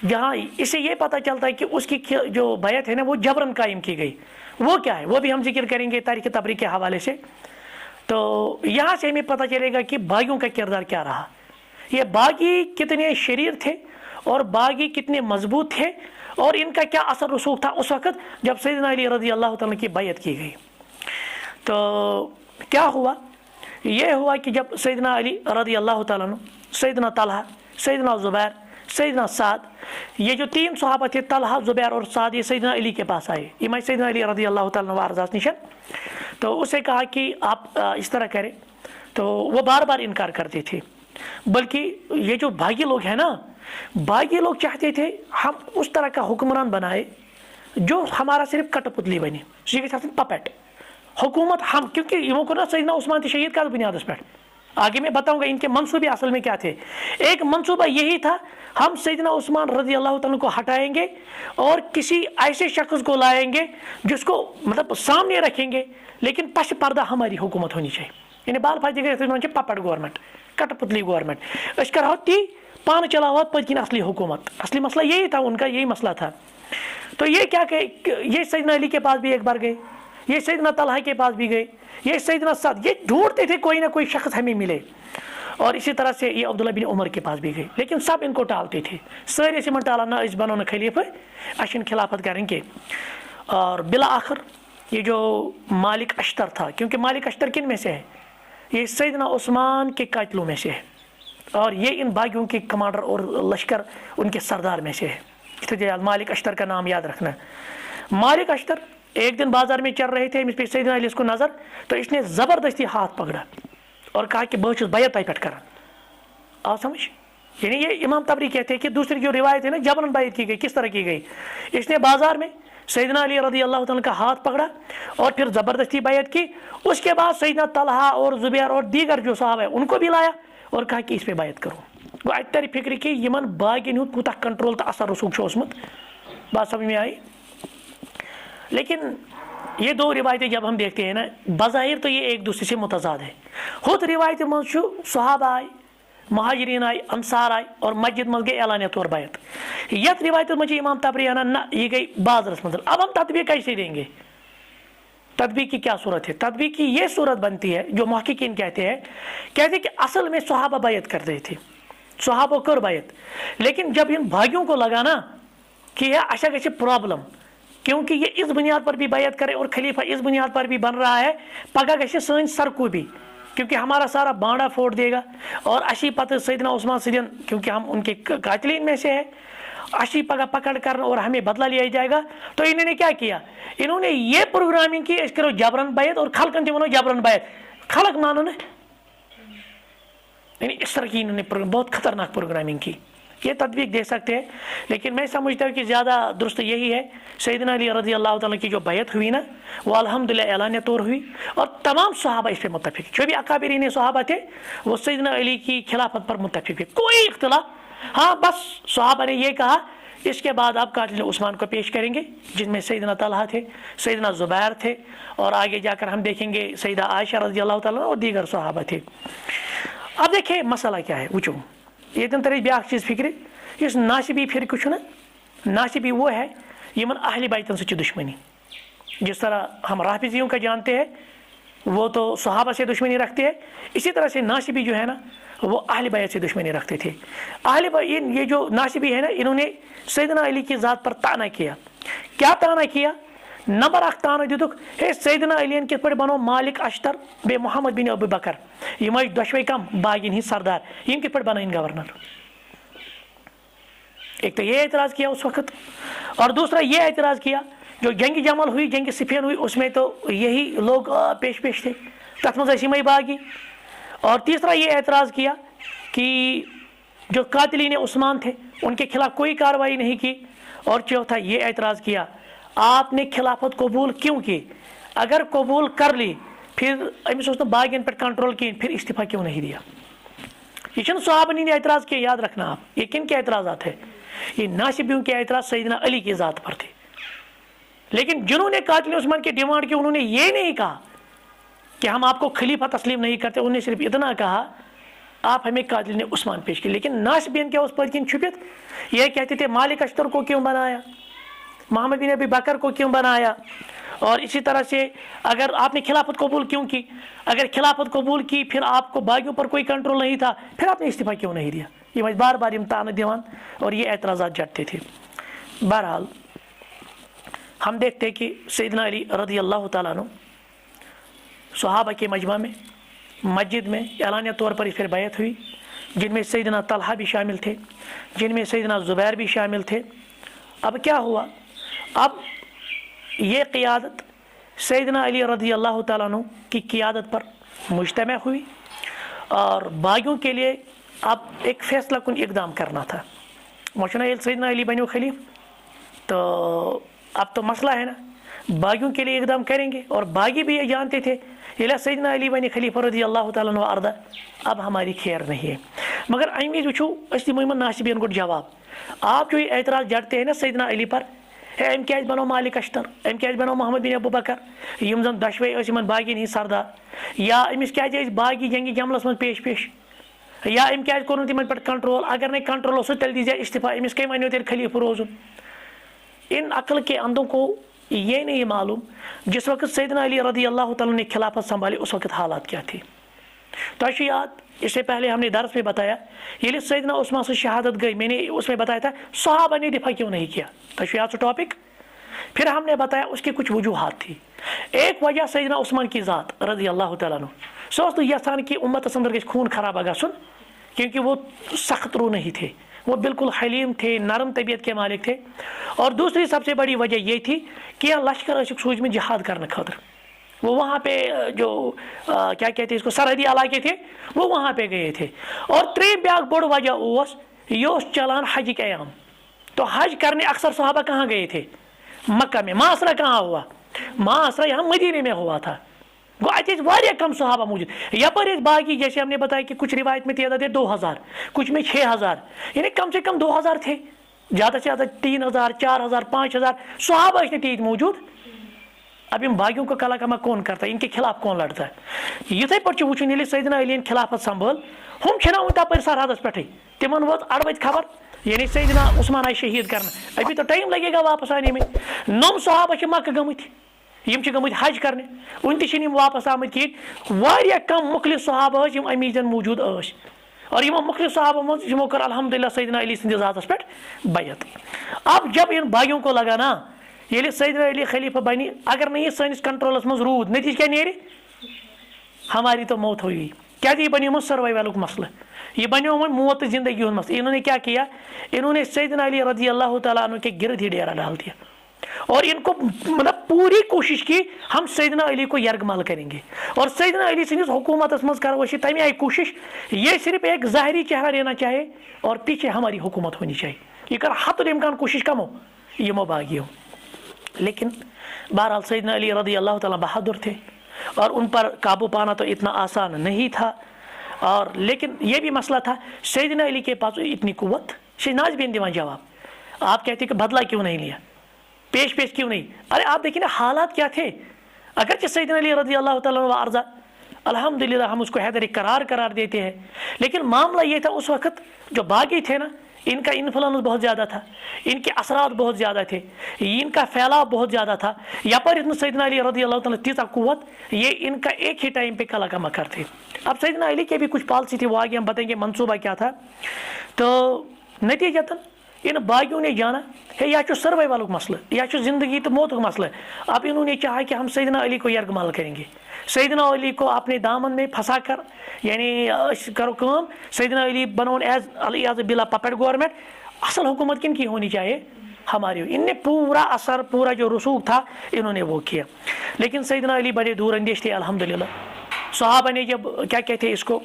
جہاں اس سے یہ پتہ چلتا ہے کہ اس کی جو بیعت ہے نا وہ جبرن قائم کی گئی, وہ کیا ہے وہ بھی ہم ذکر کریں گے تاریخ تبریک کے حوالے سے. تو یہاں سے ہمیں پتہ چلے گا کہ باغیوں کا کردار کیا رہا, یہ باغی کتنے شریر تھے اور باغی کتنے مضبوط تھے, اور ان کا کیا اثر رسوخ تھا اس وقت جب سیدنا علی رضی اللہ تعالیٰ کی بیعت کی گئی. تو کیا ہوا, یہ ہوا کہ جب سیدنا علی رضی اللہ تعالیٰ عنہ, سیدنا طلحہ, سیدنا زبیر, سیدنا سعد, یہ جو تین صحابہ تھے طلحہ, زبیر اور سعد, یہ سیدنا علی کے پاس آئے, یہ سیدنا علی رضی اللہ تعالیٰ عنہ وارضات نشن. تو اسے کہا کہ آپ اس طرح کریں, تو وہ بار بار انکار کرتے تھے. بلکہ یہ جو باغی لوگ ہیں نا, باغی لوگ چاہتے تھے ہم اس طرح کا حکمران بنائے جو ہمارا صرف کٹ پتلی بنے, یہ پپیٹ حکومت ہم, کیونکہ یہ کو نا سیدنا عثمان تھی شہید کا بنیاد پہ, آگے میں بتاؤں گا ان کے منصوبے اصل میں کیا تھے. ایک منصوبہ یہی تھا ہم سیدنا عثمان رضی اللہ تعالیٰ کو ہٹائیں گے اور کسی ایسے شخص کو لائیں گے جس کو مطلب سامنے رکھیں گے لیکن پش پردہ ہماری حکومت ہونی چاہیے. یعنی بال فائدے گئے پپٹ گورنمنٹ کٹ پتلی گورنمنٹ اس کرو تی پان چلاو پت کن اصلی حکومت. اصلی مسئلہ یہی تھا ان کا, یہی مسئلہ تھا. تو یہ کیا کہ یہ سیدنا علی کے پاس بھی ایک بار گئے, یہ سیدنا طلحہ کے پاس بھی گئے, یہ سیدنا سعد, یہ ڈھونڈتے تھے کوئی نہ کوئی شخص ہمیں ملے. اور اسی طرح سے یہ عبداللہ بن عمر کے پاس بھی گئے لیکن سب ان کو ٹالتے تھے. سارے سے من ٹالا نہ اس بنو نہ خلیفہ اشن خلافت کریں گے. اور بالآخر یہ جو مالک اشتر تھا, کیونکہ مالک اشتر کن میں سے ہے؟ یہ سیدنا عثمان کے قاتلوں میں سے ہے اور یہ ان باغیوں کے کمانڈر اور لشکر ان کے سردار میں سے ہے. مالک اشتر کا نام یاد رکھنا. مالک اشتر ایک دن بازار میں چل رہے تھے, پہ سیدنا علی اس کو نظر, تو اس نے زبردستی ہاتھ پکڑا اور کہا کہ بہت بیعت تہ پہ کران. آ سمجھ؟ یعنی یہ امام تبری کہتے ہیں کہ دوسری جو روایت ہے نا جبرن بیعت کی گئی, کس طرح کی گئی؟ اس نے بازار میں سیدنا علی رضی اللہ تعالیٰ کا ہاتھ پکڑا اور پھر زبردستی بیعت کی. اس کے بعد سیدنا طلحہ اور زبیر اور دیگر جو صحابہ ہیں ان کو بھی لایا اور کہا کہ اس پہ بیعت کرو. گو اتر فکر کہ یمن باغین ہند کوتاہ کنٹرول تو اثر رسوخ اوسمت. بات سمجھ میں آئی؟ لیکن یہ دو روایتیں جب ہم دیکھتے ہیں نا بظاہر تو یہ ایک دوسرے سے متضاد ہے. خود روایت مز صحابہ آئے, مہاجرین آئے, انصار آئے اور مسجد مز گئی اعلانیہ طور بیعت. یت روایت مجھے امام تبری نہ یہ گئی بازرس مندر. اب ہم تطبیق کیسے دیں گے؟ تطبیق کی کیا صورت ہے؟ تطبیق کی یہ صورت بنتی ہے جو محققین کہتے ہیں کہ اصل میں صحابہ بیعت کر رہے تھے, صحابہ کر بیعت, لیکن جب ان بھائیوں کو لگا نا کہ یہ اچھا گژھِ پرابلم, کیونکہ یہ اس بنیاد پر بھی بیعت کرے اور خلیفہ اس بنیاد پر بھی بن رہا ہے, پگہ گژھِ سٲنۍ سرکوبی, کیونکہ ہمارا سارا بانڈا پھوڑ دے گا اور اشی پتہ سیدنا عثمان سدین, کیونکہ ہم ان کے قاتلین میں سے ہیں, اشی پگہ پکڑ کر اور ہمیں بدلہ لیا جائے گا. تو انہوں نے کیا کیا؟ انہوں نے یہ پروگرامنگ کی اس کرو جبرن بیعت اور خلقن تہ ونو جبرن بیعت. خلق مانو نا, یعنی اس طرح کی انہوں نے بہت خطرناک پروگرامنگ کی. یہ تطبیق دے سکتے ہیں لیکن میں سمجھتا ہوں کہ زیادہ درست یہی ہے سیدنا علی رضی اللہ تعالیٰ کی جو بیعت ہوئی نا وہ الحمدللہ اعلانیہ طور ہوئی اور تمام صحابہ اس پہ متفق, جو بھی اکابرین صحابہ تھے وہ سیدنا علی کی خلافت پر متفق تھے, کوئی اختلاف. ہاں بس صحابہ نے یہ کہا اس کے بعد آپ قاتل عثمان کو پیش کریں گے جن میں سیدنا طلحہ تھے, سیدنا زبیر تھے اور آگے جا کر ہم دیکھیں گے سیدہ عائشہ رضی اللہ تعالیٰ اور دیگر صحابہ تھے. اب دیکھیں مسئلہ کیا ہے وچو یہ دن ترے بیاکھ چیز فکر اس ناصبی فرقہ چھنا, ناصبی وہ ہے یمن اہل بیتن سے دشمنی. جس طرح ہم رافضیوں کا جانتے ہیں وہ تو صحابہ سے دشمنی رکھتے ہیں, اسی طرح سے ناصبی جو ہے نا وہ اہل بیت سے دشمنی رکھتے تھے. اہل بیت یہ جو ناصبی ہے نا انہوں نے سیدنا علی کی ذات پر طعنہ کیا. کیا طعنہ کیا؟ نمبر اخ طعنہ دتک ہے سیدنا علی کت پہ بنو مالک اشتر بے محمد بن ابو بکر یہ دشوے کم باغین ہی سردار یم کت پہ بنائیں گورنر. ایک تو یہ اعتراض کیا اس وقت اور دوسرا یہ اعتراض کیا جو جنگ جمل ہوئی, جنگ صفین ہوئی, اس میں تو یہی لوگ پیش تھے, تک مز یمے باغی. اور تیسرا یہ اعتراض کیا کہ جو قاتلین عثمان تھے ان کے خلاف کوئی کارروائی نہیں کی. اور چوتھا یہ اعتراض کیا آپ نے خلافت قبول کیوں کی؟ اگر قبول کر لی پھر امس اس نے باغین پر کنٹرول کی, پھر استعفیٰ کیوں نہیں دیا؟ یہ چھ صحابہ نے اعتراض کیا, یاد رکھنا آپ. یہ کن کے اعتراضات ہے؟ یہ ناصبیوں کے اعتراض سیدنا علی کی ذات پر تھے. لیکن جنہوں نے قاتل عثمان کی ڈیمانڈ کی انہوں نے یہ نہیں کہا کہ ہم آپ کو خلیفہ تسلیم نہیں کرتے, انہوں نے صرف اتنا کہا آپ ہمیں قاتل عثمان پیش کی. لیکن ناصبین کیا اس پر کن چھپت یہ کہتے تھے مالک اشتر کو کیوں بنایا, محمد بن ابی بکر کو کیوں بنایا, اور اسی طرح سے اگر آپ نے خلافت قبول کیوں کی, اگر خلافت قبول کی پھر آپ کو باغیوں پر کوئی کنٹرول نہیں تھا, پھر آپ نے استعفیٰ کیوں نہیں دیا؟ یہ بار بار امتحان دیوان اور یہ اعتراضات جٹتے تھے. بہرحال ہم دیکھتے ہیں کہ سیدنا علی رضی اللہ تعالیٰ عنہ صحابہ کے مجمع میں مسجد میں اعلانیہ طور پر اس پر بیعت ہوئی, جن میں سیدنا طلحہ بھی شامل تھے, جن میں سیدنا زبیر بھی شامل تھے. اب کیا ہوا؟ اب یہ قیادت سیدنا علی رضی اللہ تعالیٰ عنہ کی قیادت پر مجتمع ہوئی اور باغیوں کے لیے اب ایک فیصلہ کن اقدام کرنا تھا. موشنا سیدنا علی بنو خلیف تو اب تو مسئلہ ہے نا, باغیوں کے لیے اقدام کریں گے. اور باغی بھی یہ جانتے تھے ییٚلہِ سیدنا علی بنی خلیفہ رضی اللہ تعالیٰ عنہ اردہ اب ہماری خیر نہیں ہے. مگر امہِ وِزِ وٕچھو أسۍ دِمو یِمن ناصبین گۄڈٕ جواب. آپ جو یہ اعتراض جڑتے ہیں نا سیدنا علی پر, ہے أمۍ کیٛازِ بنو مالک اشتر, أمۍ کیٛازِ بنو محمد بن ابو بکر, یِم زن دۄشوے ٲسۍ یِمن باغین ہٕنٛدۍ سردار, یا أمِس کیٛازِ ٲسۍ باغی جنگی جملس منٛز پیش, یا أمۍ کیٛازِ کوٚر نہٕ تِمن پٮ۪ٹھ کنٹرول, اگر نہٕ کنٹرول اوسُس تیٚلہِ دیٖزِ استعفا, أمِس کٔمۍ وَنیو تیٚلہِ خلیفہ روزُن. ان عقل کے اندھوں کو یہ نہیں معلوم جس وقت سیدنا علی رضی اللہ تعالیٰ نے خلافت سنبھالی اس وقت حالات کیا تھے. تو یاد, اس سے پہلے ہم نے درس میں بتایا یہ سیدنا عثمان سے شہادت گئی, میں نے اس میں بتایا تھا صحابہ نے دفاع کیوں نہیں کیا. تو یاد سے ٹاپک. پھر ہم نے بتایا اس کی کچھ وجوہات تھی. ایک وجہ سیدنا عثمان کی ذات رضی اللہ تعالیٰ عنہ, سو اس یژھان کہ امتس اندر گژھِ خون خراب گژھُن, کیونکہ وہ سخت رو نہیں تھے, وہ بالکل حلیم تھے, نرم طبیعت کے مالک تھے. اور دوسری سب سے بڑی وجہ یہ تھی کہ لشکر ٲسِکھ سوٗزمٕتۍ جہاد کرنے خاطر. وہ وہاں پہ جو کیا کہتے ہیں اس کو سرحدی علاقے تھے وہ وہاں پہ گئے تھے. اور ترٛیٚیِم بیٛاکھ بوٚڑ وجہ اوس یہ اوس چلان حجِک ایام. تو حج کرنے اکثر صحابہ کہاں گئے تھے, مکہ میں. معاشرہ کہاں ہوا, معاشرہ یہاں مدینے میں ہوا تھا. گو اتھ ٲسۍ واریاہ کم صحابہ موجود. یپٲرۍ ٲسۍ باقی جیسے ہم نے بتایا کہ کچھ روایت میں تعداد ہے 2000, کچھ میں 6000, یعنی کم سے کم 2000 تھے, زیادہ سے زیادہ 3000 4000 5000 صحابہ ٲسۍ نہٕ تیٖتۍ موجود. اب ان باغیوں کو کلا کما کون کرتا ہے, ان کے خلاف کون لڑتا ہے. یتھے پٲٹھۍ چھُ وٕچھُن ییٚلہِ سیدنا علی خلافت سنبھٲل, ہُم چھِنہ وۄنۍ تپٲرۍ سرحدس پٮ۪ٹھٕے, تِمن ووت اڑوَتہِ خبر یعنی سیدنا عثمان آئی شہید کرنا, ابھی تو ٹائم لگے گا واپس آنے میں. نۄم صحابہ چھِ مکہ گٔمٕتۍ, یِم چھِ گٔمٕتۍ حج کرنہِ, وُنہِ تہِ چھِنہٕ یِم واپس آمٕتۍ کِہیٖنۍ. واریاہ کم مُخلص صحابہ ٲسۍ یِم اَمہِ وِزٮ۪ن موٗجوٗد ٲسۍ. اور یِمو مُخلص صحابہ منٛز یِمو کٔر الحمدللہ سیدنا علی سٕنٛدِس ذاتس پٮ۪ٹھ بیعت. اب جب ان باغیوں کو لگا نا ییٚلہِ سیدنا علی خلیفہ بنی, اگر نہٕ یہِ سٲنِس کنٹرولس منٛز روٗد, نتیٖجہٕ کیٛاہ نیرِ, ہماری تو موت ہوئی. کیٛازِ یہِ بنیو یِمن سروایولُک مسلہٕ, یہ بنیو وۄنۍ موت تہٕ زندگی ہُنٛد مسلہٕ. انہوں نے کیا کیا, انہوں نے سیدنا علی رضی اللہ تعالیٰ عنہ کے گرد ہی ڈیرا ڈال دیا, اور ان کو مطلب پوری کوشش کی ہم سیدنا علی کو یرغمال کریں گے, اور سیدنا علی سندس حکومت مز کرو تمہیں آئی کوشش, یہ صرف ایک ظاہری چہرہ لینا چاہے اور پیچھے ہماری حکومت ہونی چاہیے. یہ کر حت الامکان کوشش کم ہو یمو باغیوں. لیکن بہرحال سیدنا علی رضی اللہ تعالیٰ بہادر تھے, اور ان پر قابو پانا تو اتنا آسان نہیں تھا. اور لیکن یہ بھی مسئلہ تھا سیدنا علی کے پاس اتنی قوت. شہناز بن دیوان جواب, آپ کہتے کہ بدلہ کیوں نہیں لیا, پیش کیوں نہیں. ارے آپ دیکھیں نا حالات کیا تھے. اگرچہ سیدنا علی رضی اللہ تعالیٰ عنہ عرضہ الحمدللہ ہم اس کو حیدر قرار دیتے ہیں, لیکن معاملہ یہ تھا اس وقت جو باغی تھے نا, ان کا انفلوئنس بہت زیادہ تھا, ان کے اثرات بہت زیادہ تھے, ان کا پھیلاؤ بہت زیادہ تھا. یپٲرۍ ٲسۍ نہٕ سیدنا علی رضی اللہ تعالیٰ تیٖژاہ قوت, یہ ان کا ایک ہی ٹائم پہ کلا کما کرتے. اب سیدنا علی کے بھی کچھ پالیسی تھی, وہ آگے ہم بتائیں گے منصوبہ کیا تھا. تو نتیجتاً ان باغیوں نے جانا ہے یہ چھُ سروائیولُک مسئلہ, یہ چھُ زندگی تو موتُک مسئلہ. اب انہوں نے چاہا کہ ہم سیدنا علی کو یرغمال کریں گے, سیدنا علی کو اپنے دامن میں پھنسا کر, یعنی کرو کام, سیدنا علی بنون ایز الیاذ باللہ پپٹ گورنمنٹ. اصل حکومت کن کی ہونی چاہیے, ہماری. ان نے پورا اثر, پورا جو رسوخ تھا انہوں نے وہ کیا. لیکن سیدنا علی بڑے دور اندیش تھے الحمدللہ. صحابہ نے جب کیا کہتے ہیں اس کو,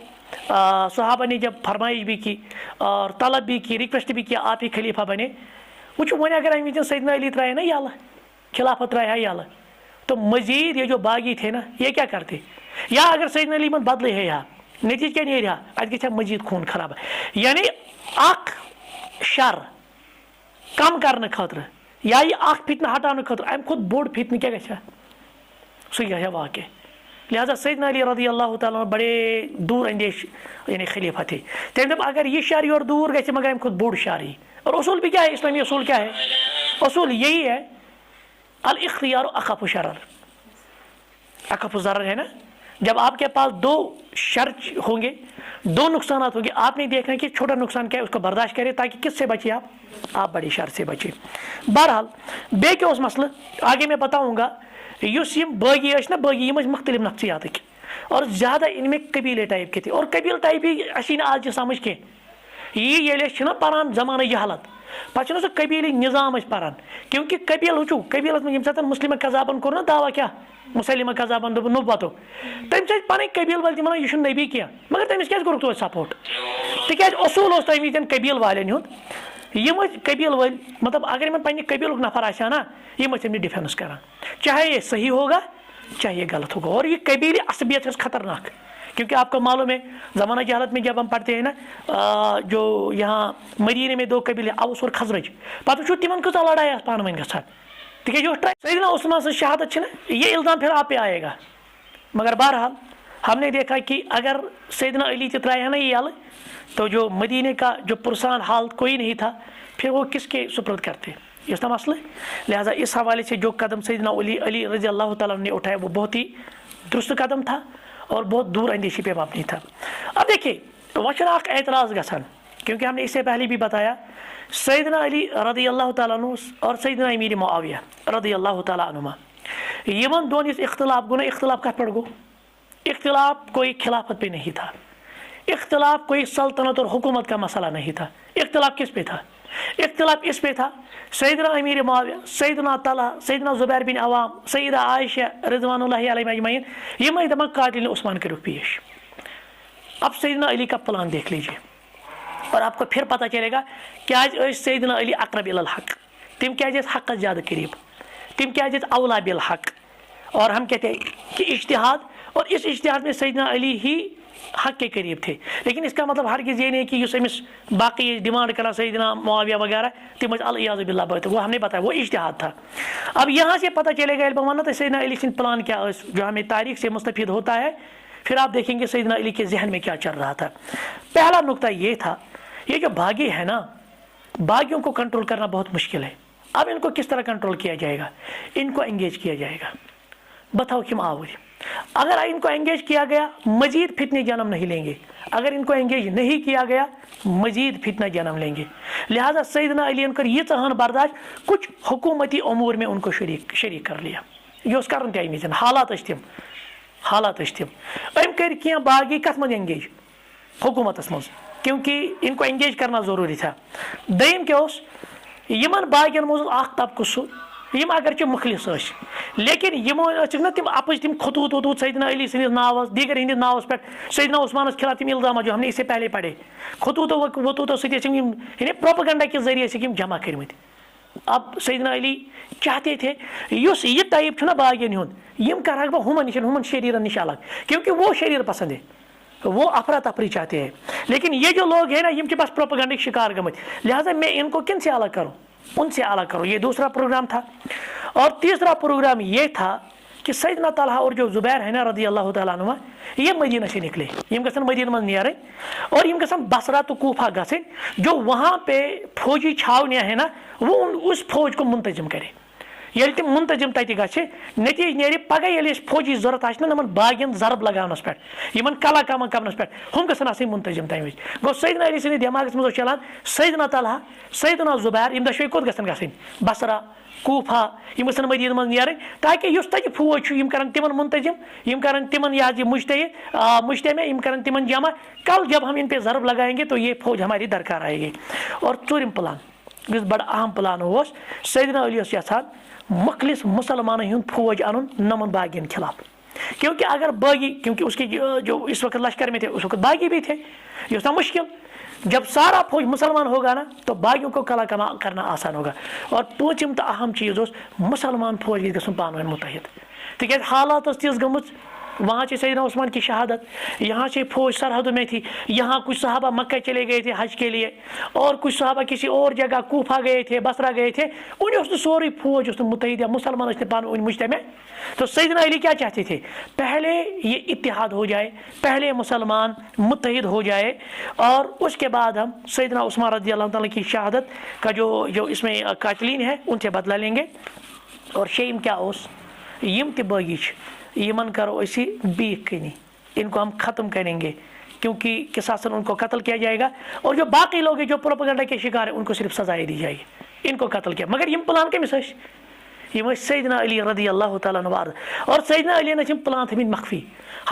صحابہ نے جب فرمائش بھی کی اور طلب بھی کی, ریکویسٹ بھی کیا, آپ ہی خلیفہ بنے. وچ وۄنۍ اگر امہِ وِزِ سیدنا علی ترٛایہِ نا یلہٕ, خلافت ترٛایہِ یلہٕ, تو مزید یہ جو باغی تھے نا یہ کیا کرتے, یا اگر سیدنا علی من بدلے ہے, یا نتیجہ کیا نیرِ ہا, اتھ گژھِ ہا مزید خوٗن خراب. یعنی اکھ شر کم کرنے خاطر یا یہ اکھ فتنہ ہٹانے خاطر امہِ کھۄتہٕ بوٚڑ فتنہ کیا گژھِ ہا, سُہ گژھِ ہا واقع. لہذا سیدنا علی رضی اللہ تعالیٰ بڑے دور اندیش یعنی خلیفہ تھے. تمہِ دوٚپ اگر یہ شر یور دور گژھِ مگر امہِ کھۄتہٕ بوٚڑ شر یی. اور اصول بھی کیا ہے, اسلامی اصول کیا ہے, اصول یہی ہے الاختیار اخف شرر, اخف ضرر ہے نا. جب آپ کے پاس دو شر ہوں گے, دو نقصانات ہوں گے, آپ نے دیکھنا کہ چھوٹا نقصان کیا ہے اس کو برداشت کرے تاکہ کس سے بچے آپ بڑے شر سے بچے. بہرحال بیٚیہِ کیٛاہ اوس مسئلہ آگے میں بتاؤں گا. یُس یِم باغی ٲسۍ نا, باغی یِم ٲسۍ مختلف نفسیاتٕکۍ, اور زیادہ ان میں قبیلے ٹائپ کے تھے. اور قبیل ٹائپ ہی اسی نہٕ آز تہِ سمجھ کینٛہہ. یہ ییٚلہِ أسۍ چھِنا پران زمانہ جہالت, پتہٕ چھُنہ سُہ قبیلی نظام أسۍ پران, کیونکہ قبیل وٕچھو قبیلس منٛز ییٚمہِ ساتہٕ مسلمہ کذابن کوٚر نا دعوا کیٛاہ, مسلمہ کذابن دوٚپ نُبوتُک, تٔمۍ چھِ پنٕنۍ قبیل وٲلۍ تہِ ونان یہِ چھُنہٕ نبی کینٛہہ, مگر تٔمِس کیٛازِ کوٚرُکھ توتہِ سپورٹ, تِکیٛازِ اصوٗل اوس تمہِ وِزٮ۪ن قبیل والٮ۪ن ہُنٛد یم قبیل ول مطلب اگر ان پنہ قبیلک نفر آسا نا یم امن ڈیفینس کران چاہے یہ صحیح ہوگا چاہے یہ غلط ہوگا. اور یہ قبیلی عصبیت ہے خطرناک, کیونکہ آپ کو معلوم ہے زمانہ جہالت میں جب ہم پڑھتے ہیں نا جو یہاں مدینے میں 2 قبیلے اوس اور خزرج, پتہ وچھو تمن کۭژاہ لڑائی آس پانہٕ ؤنۍ گژھان تکیازِ سیدنا عثمان سٕنٛز شہادت چھِ نا یہ الزام پھر آپ پہ آئے گا. مگر بہرحال ہم نے دیکھا کہ اگر سیدنا علی تہ ترائے نا یہ یلہٕ تو جو مدینے کا جو پرسان حال کوئی نہیں تھا پھر وہ کس کے سپرد کرتے, یہ تھا مسئلہ. لہٰذا اس حوالے سے جو قدم سیدنا علی رضی اللہ تعالیٰ نے اٹھایا وہ بہت ہی درست قدم تھا اور بہت دور اندیشی پہ مبنی تھا. اب دیکھیے وچھن اخ اعتراض گژھان, کیونکہ ہم نے اس سے پہلے بھی بتایا سیدنا علی رضی اللہ تعالیٰ عنہ اور سیدنا امیر معاویہ رضی اللہ تعالیٰ عنہما یمن دون اس اختلاف گو نا, اختلاف کت پہ گو, اختلاف کوئی خلافت پہ نہیں تھا, اختلاف کوئی سلطنت اور حکومت کا مسئلہ نہیں تھا. اختلاف کس پہ تھا؟ اختلاف اس پہ تھا سیدنا امیر معاویہ, سیدنا طلحہ, سیدنا زبیر بن عوام, سیدہ عائشہ رضوان اللہ علیہ اجمعین یم دپان قاتل عثمان کرو پیش. اب سیدنا علی کا پلان دیکھ لیجیے اور آپ کو پھر پتہ چلے گا کیاز سیدنا علی اقرب الی الحق, تم کیاز حق زیادہ قریب, تم کیاز اولا بالحق. اور ہم کہتے ہیں کہ اجتہاد, اور اس اجتہاد میں سیدنا علی ہی حق کے قریب تھے. لیکن اس کا مطلب ہرگز یہ نہیں کہ اس امس باقی ڈیمانڈ کرنا سیدنا معاویہ وغیرہ تم العیاذ باللہ بات, وہ ہم نے بتایا وہ اجتہاد تھا. اب یہاں سے پتہ چلے گا علم سیدنا علی سن پلان کیا جو ہمیں تاریخ سے مستفید ہوتا ہے, پھر آپ دیکھیں گے سیدنا علی کے ذہن میں کیا چل رہا تھا. پہلا نقطہ یہ تھا, یہ جو باغی ہے نا, باغیوں کو کنٹرول کرنا بہت مشکل ہے. اب ان کو کس طرح کنٹرول کیا جائے گا؟ ان کو انگیج کیا جائے گا. بتاؤ کم آوری, اگر ان کو انگیج کیا گیا مزید فتنے جنم نہیں لیں گے, اگر ان کو انگیج نہیں کیا گیا مزید فتنہ جنم لیں گے. لہذا سیدنا علی کر یہ چہان برداشت, کچھ حکومتی امور میں ان کو شریک کر لیا. یہ اس کرن تمے حالات تم ام کر کی باغی کت من انگیج حکومتس مز, کیونکہ ان کو انگیج کرنا ضروری تھا. دیم کیا یمن باغین مز اخ طبقہ سہ یم اگرچہ مخلص ٲسۍ, لیکن یمو نا تم اپز تم خطوط وطوط سیدنا علی سندس ناوس دیگر ہندس ناوس پہ سیدنا عثمانس خلاف تم الزامات جو ہم نے اس سے پہلے پڑھے خطوط وطوطو سی یعنی پروپیگنڈا کے ذریعے سے جمع کرمت. اب سیدنا علی چاہتے تھے اس یہ ٹائپ چھنا باغین ہند یم کرہک بہ ہمن نش ہمن شریرن نش الگ, کیونکہ وہ شریر پسند ہے, وہ افراتفری چاہتے ہیں. لیکن یہ جو لوگ ہیں نا یم کے پاس پروپیگنڈا شکار گمت, لہٰذا میں ان کو کن سے الگ کروں, ان سے الگ کرو. یہ دوسرا پروگرام تھا. اور تیسرا پروگرام یہ تھا کہ سیدنا طلحہ اور جو زبیر ہے نا رضی اللہ تعالیٰ عنہ یہ مدینہ سے نکلے, یم گژھن مدینہ من نیرن اور یم گژھن بصرہ تو کوفہ گژھن. جو وہاں پہ فوجی چھاونیاں ہیں نا وہ اس فوج کو منتظم کرے. یل تم منتظم تتہ گژھِ نتیجہ نیرِ پگہ ییٚلہِ اَسہِ فوجی ضرورت آسہِ نا یِمن باغین ضرب لگاونس پٮ۪ٹھ, یِمن کلا کما کرنس پٮ۪ٹھ, ہم گژھن آسٕنۍ منتظم تمہِ وِزِ. گوٚو سیدنا علی سٕنٛدِس دٮ۪ماغس منٛز اوس چلان سیدنا طلحہ, سیدنا زبیر یِم دۄشوے کوٚت گژھن گژھٕنۍ, بصرہ کوفہ, یم گژھن مدینہ منٛز نیرٕنۍ تاکہ یُس تتہِ فوج چھُ یم کرن تمن منتظم, یم کرن تمن یہ مجتمع, یم کرن تمن جمع. کل جب ہم ان پہ ضرب لگائیں گے تو یہ فوج ہماری درکار آئے گی. اور ژوٗرِم پلان یُس بڑا اہم پلان اوس, سیدنا علی اوس یژھان مخلص مسلمان ہند فوج ان نمن باغین خلاف, کیونکہ اگر باغی, کیونکہ اس کے جو اس وقت لشکر میں تھے اس وقت باغی بھی تھے, یہ تھا مشکل. جب سارا فوج مسلمان ہوگا نا تو باغیوں کو کلا کما کرنا آسان ہوگا. اور پوٗژِم تو اہم چیز اس مسلمان فوج گژھِ گژھُن پانہٕ ؤنۍ متحد, تکیازِ حالات ٲس تِژھ گٔمٕژ, وہاں سے سیدنا عثمان کی شہادت, یہاں سے فوج سرحدوں میں تھی, یہاں کچھ صحابہ مکہ چلے گئے تھے حج کے لیے, اور کچھ صحابہ کسی اور جگہ کوفہ گئے تھے, بصرہ گئے تھے. انہیں اس نے سوری فوج اس نے متحد یا مسلمان اس نے پان مجتمع. تو سیدنا علی کیا چاہتے تھے, پہلے یہ اتحاد ہو جائے, پہلے مسلمان متحد ہو جائے, اور اس کے بعد ہم سیدنا عثمان رضی اللہ تعالیٰ کی شہادت کا جو اس میں قاتلین ہیں ان سے بدلہ لیں گے. اور شیم کیا اس یم تہ باغی یمن کرو اسی بیک کنی, ان کو ہم ختم کریں گے, کیونکہ قصاصاً ان کو قتل کیا جائے گا. اور جو باقی لوگ ہیں جو پروپیگنڈا کے شکار ہیں ان کو صرف سزائیں دی جائے گی, ان کو قتل کیا. مگر یم پلان کمس یم سیدنا علی رضی اللہ تعالیٰ عنہ, اور سیدنا علی نے پلان تھمت مخفی.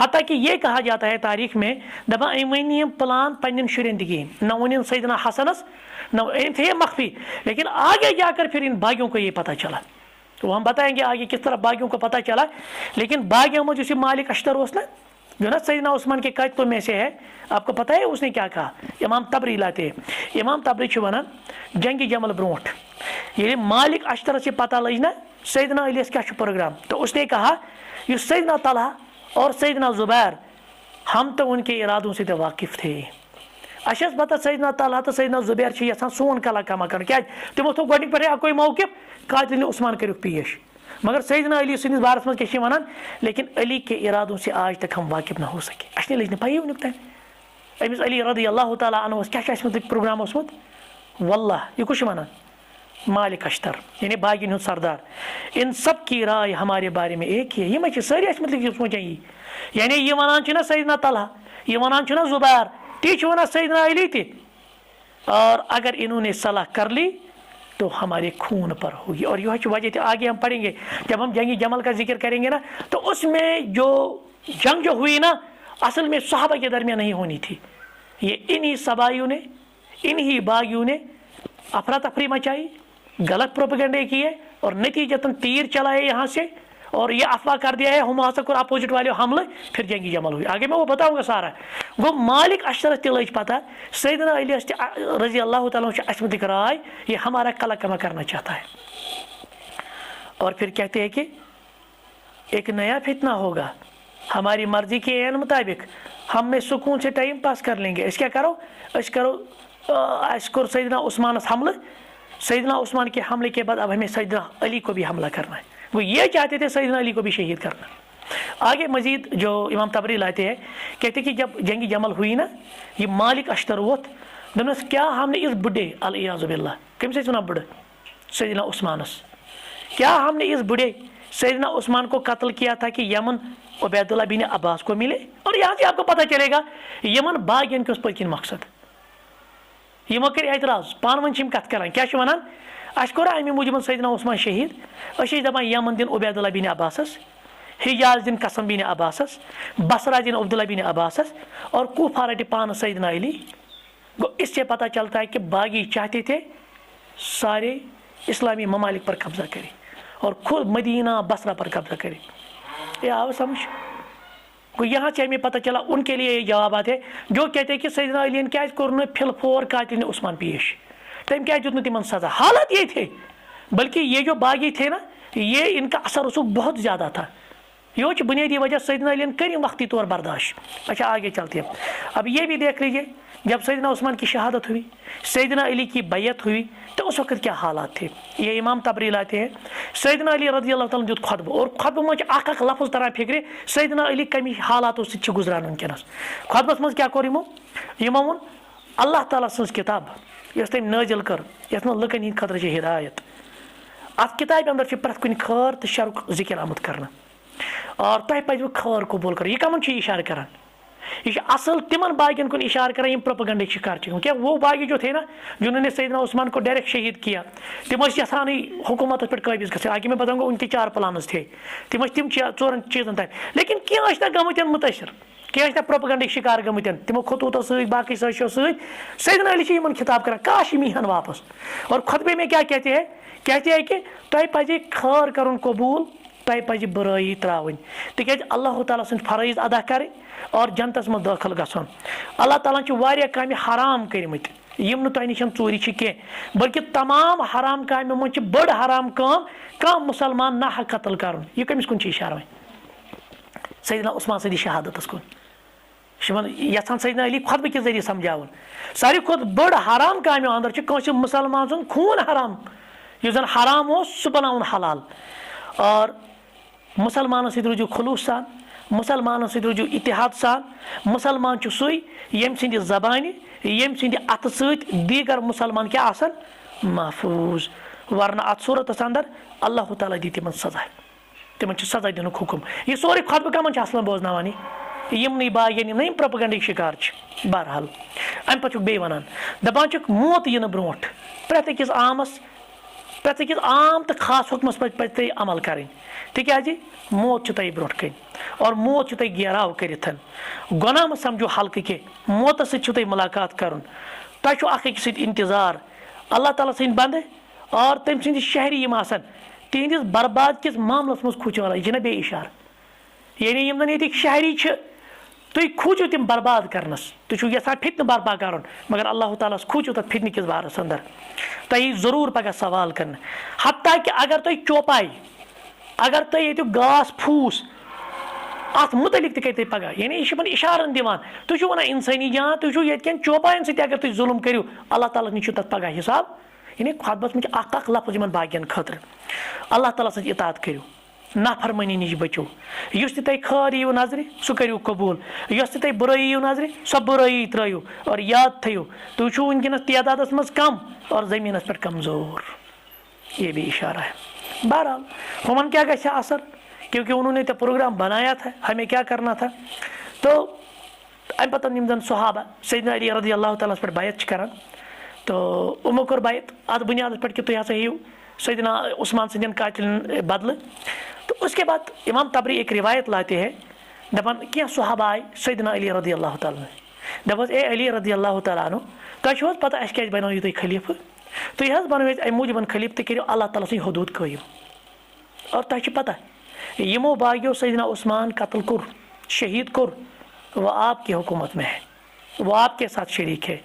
حتیٰ کہ یہ کہا جاتا ہے تاریخ میں دپان ام ون یم پلان پنن شرین تہ کہین, نہ ون سیدنا حسنس, نہ تھے مخفی. لیکن آگے جا کر پھر ان باغیوں کو یہ پتہ چلا, تو ہم بتائیں گے آگے کس طرح باغیوں کو پتہ چلا. لیکن باغیوں میں جس مالک اشتر اس نا, جو نا سیدنا عثمان کے قاتلوں میں سے ہے، آپ کو پتہ ہے اس نے کیا کہا؟ امام تبری لاتے ہیں، امام تبری چھُ ونان جنگی جمل برونٹھ ییٚلہِ مالک اشترس یہ پتہ لج نا سیدنا علیس کیا چھُ پروگرام، تو اس نے کہا یہ سیدنا طلحہ اور سیدنا زبیر ہم تو ان کے ارادوں سے تو واقف تھے، اچھا پتہ سیدنا طلحہ تو سیدنا زبیر چھِ یژھان سون کلا کما کرن، کیا تمو تھوٚو گۄڈنِکۍ پٮ۪ٹھٕے اکوے موقف قاتل عثمان کٔرِکھ پیش، مگر سیدنا علی سندس بارس مز کیا ونان لیکن علی کے ارادوں سے آج تک ہم واقف نہ ہو سکے، اچھا لج نہ پائی ونیُک تام امس علی رضی اللہ تعالیٰ عنہ کیا پروگرام اوسمت، واللہ یہ کچھ ونان مالک اشتر یعنی باغین ہند سردار، ان سب کی رائے ہمارے بارے میں ایک ہی ہے، یہ ساری مطلب سوچان یہ یعنی یہ ونان نا سیدنا طلحہ، یہ ونان نا زبیر، تی ونان سیدنا علی تہ، اور اگر انہوں نے صلاح کر لی تو ہمارے خون پر ہوگی، اور یہ وجہ تھی آگے ہم پڑھیں گے جب ہم جنگی جمل کا ذکر کریں گے نا، تو اس میں جو جنگ جو ہوئی نا اصل میں صحابہ کے درمیان نہیں ہونی تھی، یہ انہی سبائیوں نے انہی باغیوں نے افراتفری مچائی، غلط پروپیگنڈے کیے اور نتیجتاً تیر چلائے یہاں سے، اور یہ افواہ کر دیا ہے ہماسک اور اپوزٹ والے حملے، پھر جنگی جمل ہوئی، آگے میں وہ بتاؤں گا سارا۔ وہ مالک اشترس تہ لج پتہ سیدنا علی رضی اللہ تعالیٰ اسمتک رائے یہ ہمارا کلا کما کرنا چاہتا ہے، اور پھر کہتے ہیں کہ ایک نیا فتنہ ہوگا ہماری مرضی کے عین مطابق، ہم میں سکون سے ٹائم پاس کر لیں گے، اس کیا کرو اس کو سیدنا عثمان حملہ، سیدنا عثمان کے حملے کے بعد اب ہمیں سیدنا علی کو بھی حملہ کرنا ہے، وہ یہ چاہتے تھے سیدنا علی کو بھی شہید کرنا۔ آگے مزید جو امام تبری لاتے ہیں کہتے کہ جب جنگی جمل ہوئی نا یہ مالک اشتر ووت دس کیا ہم نے اس بڑھے الیاذ باللہ کم سے ونان بڑھ سیدنا عثمانس، کیا ہم نے اس بڑھے سیدنا عثمان کو قتل کیا تھا کہ یمن عبید اللہ بن عباس کو ملے، اور یہاں سے آپ کو پتہ چلے گا یمن باغین کے اس پتکن مقصد یمو کر اعتراض پان ون کت کران کیا ونان اس کورا امی موجود سیدنا عثمان شہید، اس دپان یمن دن عبید اللہ بن عباسس، حجاز دن قسم بن عباسس، بصرہ دن عبداللہ بن عباسس، اور کوفہ رٹے پان سیدنا علی۔ گو اس سے پتہ چلتا ہے کہ باغی چاہتے تھے سارے اسلامی ممالک پر قبضہ کرے اور خود مدینہ بصرہ پر قبضہ کرے، یہ آو سمجھ؟ کو یہاں سے ہمیں پتہ چلا ان کے لیے یہ جوابات ہے جو کہتے ہیں کہ سیدنا علی کیا کورن پھل پھور قاتل عثمان پیش، تم کیا دیت تمن سزا، حالت یہ تھے، بلکہ یہ جو باغی تھے نا یہ ان کا اثر رسوخ بہت زیادہ تھا، یہ بنیادی وجہ سیدنا علی کریں وقتی طور برداشت۔ اچھا آگے چلتے ہیں، اب یہ بھی دیکھ لیجیے جب سیدنا عثمان کی شہادت ہوئی، سیدنا علی کی بیعت ہوئی، تو اس وقت کیا حالات تھے، یہ امام تبری لاتے ہیں سیدنا علی رضی اللہ تعالیٰ دیت خطبہ، اور خطبہ مجھ اخ لفظ تران فکر سیدنا علی کمی حالاتوں سے گزران ونکس، خطبس مز کیا کور یمو وون اللہ تعالیٰ سٕنٛز کتاب یس تم نازل کر یس مز لکن ہند خطر ہدایت، ات کتاب اندر پرت کن خیر تو شرک ذکر آمت کرنا، اور تہ پزو خیر قبول کر، یہ کمن اشارہ کران، یہ اصل تمن باغین کن اشارہ کران یم پروپیگنڈے شکار کیا وہ باغی جو تھے نا جنہوں نے سیدنا عثمان کو ڈائریکٹ شہید کیا، تم یسان حکومت پہ قابض گھن، آگے میں بتاؤں گا ان کے 4 پلانز تھے، تم تم 4 چیزن تک، لیکن کی گمت متاثر، کی پروپیگنڈے شکار گمت، تمو خطوطو سی باقی سازشو سیدنا علی ان خطاب کران کاش میہن واپس، اور خطبے میں کیا کہتے ہیں کہ تہ پزِ خیر کرن قبول، تہ پزِ برائی تراؤن، تکیاز اللہ تعالیٰ سن فرائض ادا کریں اور جنتس من داخل گھن، اللہ تعالیٰ واریاہ کامہ حرام کرمت یم تہ نش ژوری کی، بلکہ تمام حرام کامہ من بڑ حرام کام کم مسلمان نہ حق قتل کرن، یہ کمس کن اشارہ سیدنا عثمان سندی شہادتس کن، یژھان سیدنا علی خطبہ کے ذریعے سمجھاون ساروی کھت بڑ حرام کامہ اندر کنس مسلمان سن خون حرام، یس زن حرام ہو سہ بناون حلال، اور مسلمان ست روزو خلوص سان، مسلمان ست روزو اتحاد سان، مسلمان سوی یم سند زبان یم سند ات ست دیگر مسلمان کیا آسن محفوظ، ورنہ ات صورتس اندر اللہ تعالیٰ دی تمن سزا، تمن سزا دن حکم، یہ سورے خطبہ کمن اصل بوزنوان یمنی باغین یم یم پروپیگنڈے شکار، بہرحال ام پتہ بی ونان دپان موت ین برونٹ پریت أکس عام تو خاص حکمس پہ تھی عمل کریں، تکیازِ موت تہ برونٹ کن، اور موت تہ گیراو کرتھ، گناہ مہ سمجھو حلقہ کی، موت ستھ ملاقات کرن، تہ اخ أکس سۭتۍ انتظار، اللہ تعالیٰ سند بندے اور تم سند شہری یم آسن تہندس برباد کس معاملس مز کھوچان، یہ نا بے اشارہ، یعنی یم زن ییٚتِکۍ شہری چھ تُہۍ کھوٗژِو تِم برباد کرنس تُہۍ چھِو یژھان فتنہٕ برپا کرُن مگر اللہ تعالیٰ ہس کھوٗژِو تتھ فتنہٕ کِس بارس اندر تۄہہِ یی ضروٗر پگاہ سوال کرنہٕ حتیٰ کہِ اگر تۄہہِ چوپاے اگر تۄہہِ ییٚتیُک گاس پھوٗس اتھ متعلق تہِ کٔرۍ تُہۍ پگاہ یعنی یہِ چھِ یِمن اشارن دِوان تُہۍ چھِو ونان انسٲنی جان تُہۍ چھِو ییٚتہِ کٮ۪ن چوپاین سۭتۍ اگر تُہۍ ظُلم کٔرِو اللہ تعالیٰ نِش چھُ تتھ پگاہ حساب یعنی خۄطبس منٛز چھِ اکھ لفظ یِمن باقین خٲطرٕ اللہ تعالیٰ سٕنٛز اطاعت کٔرِو نافرمٲنی نِش بٔچِو یُس تہِ تۄہہِ خٲر یِیو نظرِ سُہ کٔرِو قبوٗل یۄس تہِ تۄہہِ بُرٲیی یِیو نظرِ سۄ بُرٲیی ترٲیِو اور یاد تھٲیِو تُہۍ چھِو وٕنکیٚنس تعدادس منٛز کم اور زٔمیٖنس پٮ۪ٹھ کمزور یہ بھی اشارہ ہے بہرحال ہمن کیا گژھِ اثر کیونکہ انہوں نے تو پروگرام بنایا تھا ہمیں کیا کرنا تھا تو امہ پتہٕ یِم زن صحابہ سیدنا علی رضی اللہ تعالیٰ پٮ۪ٹھ بیعت چھِ کران تو یِمو کوٚر بیعت اتھ بنیادس پٮ۪ٹھ کہ تُہۍ ہسا ہیٚیِو سیدنا عثمان سٕنٛدٮ۪ن قاتلن بدلہٕ تو اس کے بعد امام تبری ایک روایت لاتے ہیں دپان کینٛہہ صحابہ آئے سیدنا علی رضی اللہ تعالیٰ دپس اے علی رضی اللہ تعالیٰ عنہ تۄہہِ چھُو حظ پتہ اَسہِ کیٛازِ بنٲیِو تُہۍ خلیفہٕ تُہۍ حظ بنٲیِو اَمہِ موٗجوٗب خلیفہٕ تُہۍ کٔرِو اللہ تعالیٰ سٕنٛدۍ حدوٗد قٲیِم اور تۄہہِ چھُ پتہ یمو باغیو سیدنا عثمان قتل کور شہید کور وہ آپ کی حکومت میں ہے وہ آپ کے ساتھ شریک ہے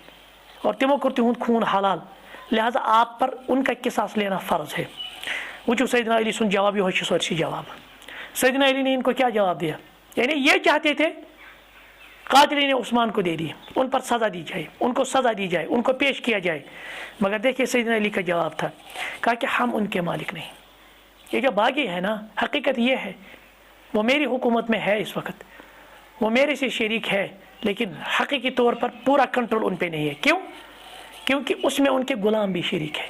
اور تمو کور تہند خون حلال لہذا آپ پر ان کا قصاص لینا فرض ہے وچو سیدنا علی سن جواب یہ سورسی جواب سیدنا علی نے ان کو کیا جواب دیا یعنی یہ چاہتے تھے قاتلین عثمان کو دے دی ان پر سزا دی جائے ان کو سزا دی جائے ان کو پیش کیا جائے مگر دیکھیے سیدنا علی کا جواب تھا کہا کہ ہم ان کے مالک نہیں یہ جو باغی ہے نا حقیقت یہ ہے وہ میری حکومت میں ہے اس وقت وہ میرے سے شریک ہے لیکن حقیقی طور پر پورا کنٹرول ان پہ نہیں ہے کیوں کیونکہ اس میں ان کے غلام بھی شریک ہے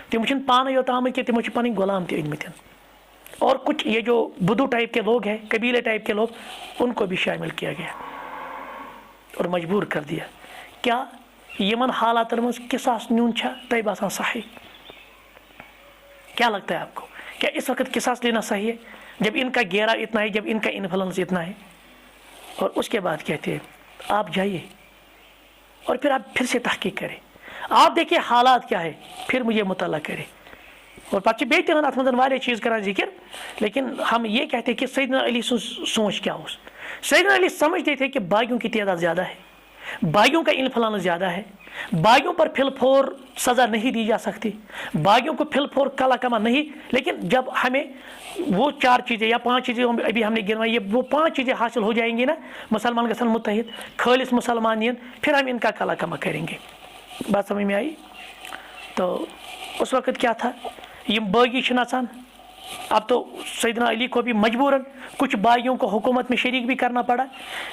تم چھن پانے یوت آمت کہ تمو چھ پنن غلام تہ انمت اور کچھ یہ جو بدو ٹائپ کے لوگ ہیں قبیلے ٹائپ کے لوگ ان کو بھی شامل کیا گیا اور مجبور کر دیا کیا یمن حالات مز قصاص نیون چھا تہ باسان صحیح کیا لگتا ہے آپ کو کیا اس وقت قصاص لینا صحیح ہے جب ان کا گیرا اتنا ہے جب ان کا انفلوئنس اتنا ہے اور اس کے بعد کہتے ہیں آپ جائیے اور پھر آپ پھر سے تحقیق کریں آپ دیکھیے حالات کیا ہے پھر مجھے مطالعہ کرے اور پتہ بیٚیہِ تہِ اتھ منٛز واریاہ چیٖز کران ذکر لیکن ہم یہ کہتے ہیں کہ سیدنا علی سن سوچ کیا اس سیدنا علی سمجھتے تھے کہ باغیوں کی تعداد زیادہ ہے باغیوں کا انفلوئنس زیادہ ہے باغیوں پر پھل پھور سزا نہیں دی جا سکتی باغیوں کو پھل پھور کلا کما نہیں لیکن جب ہمیں وہ 4 چیزیں یا 5 چیزیں ابھی ہم نے گنوائی وہ 5 چیزیں حاصل ہو جائیں گی نا مسلمان گژھن متحد خالص مسلمان یِن پھر ہم ان کا کلا کما کریں گے بات سمجھ میں آئی تو اس وقت کیا تھا یم باغی چھ نژان اب تو سیدنا علی کو بھی مجبوراً کچھ باغیوں کو حکومت میں شریک بھی کرنا پڑا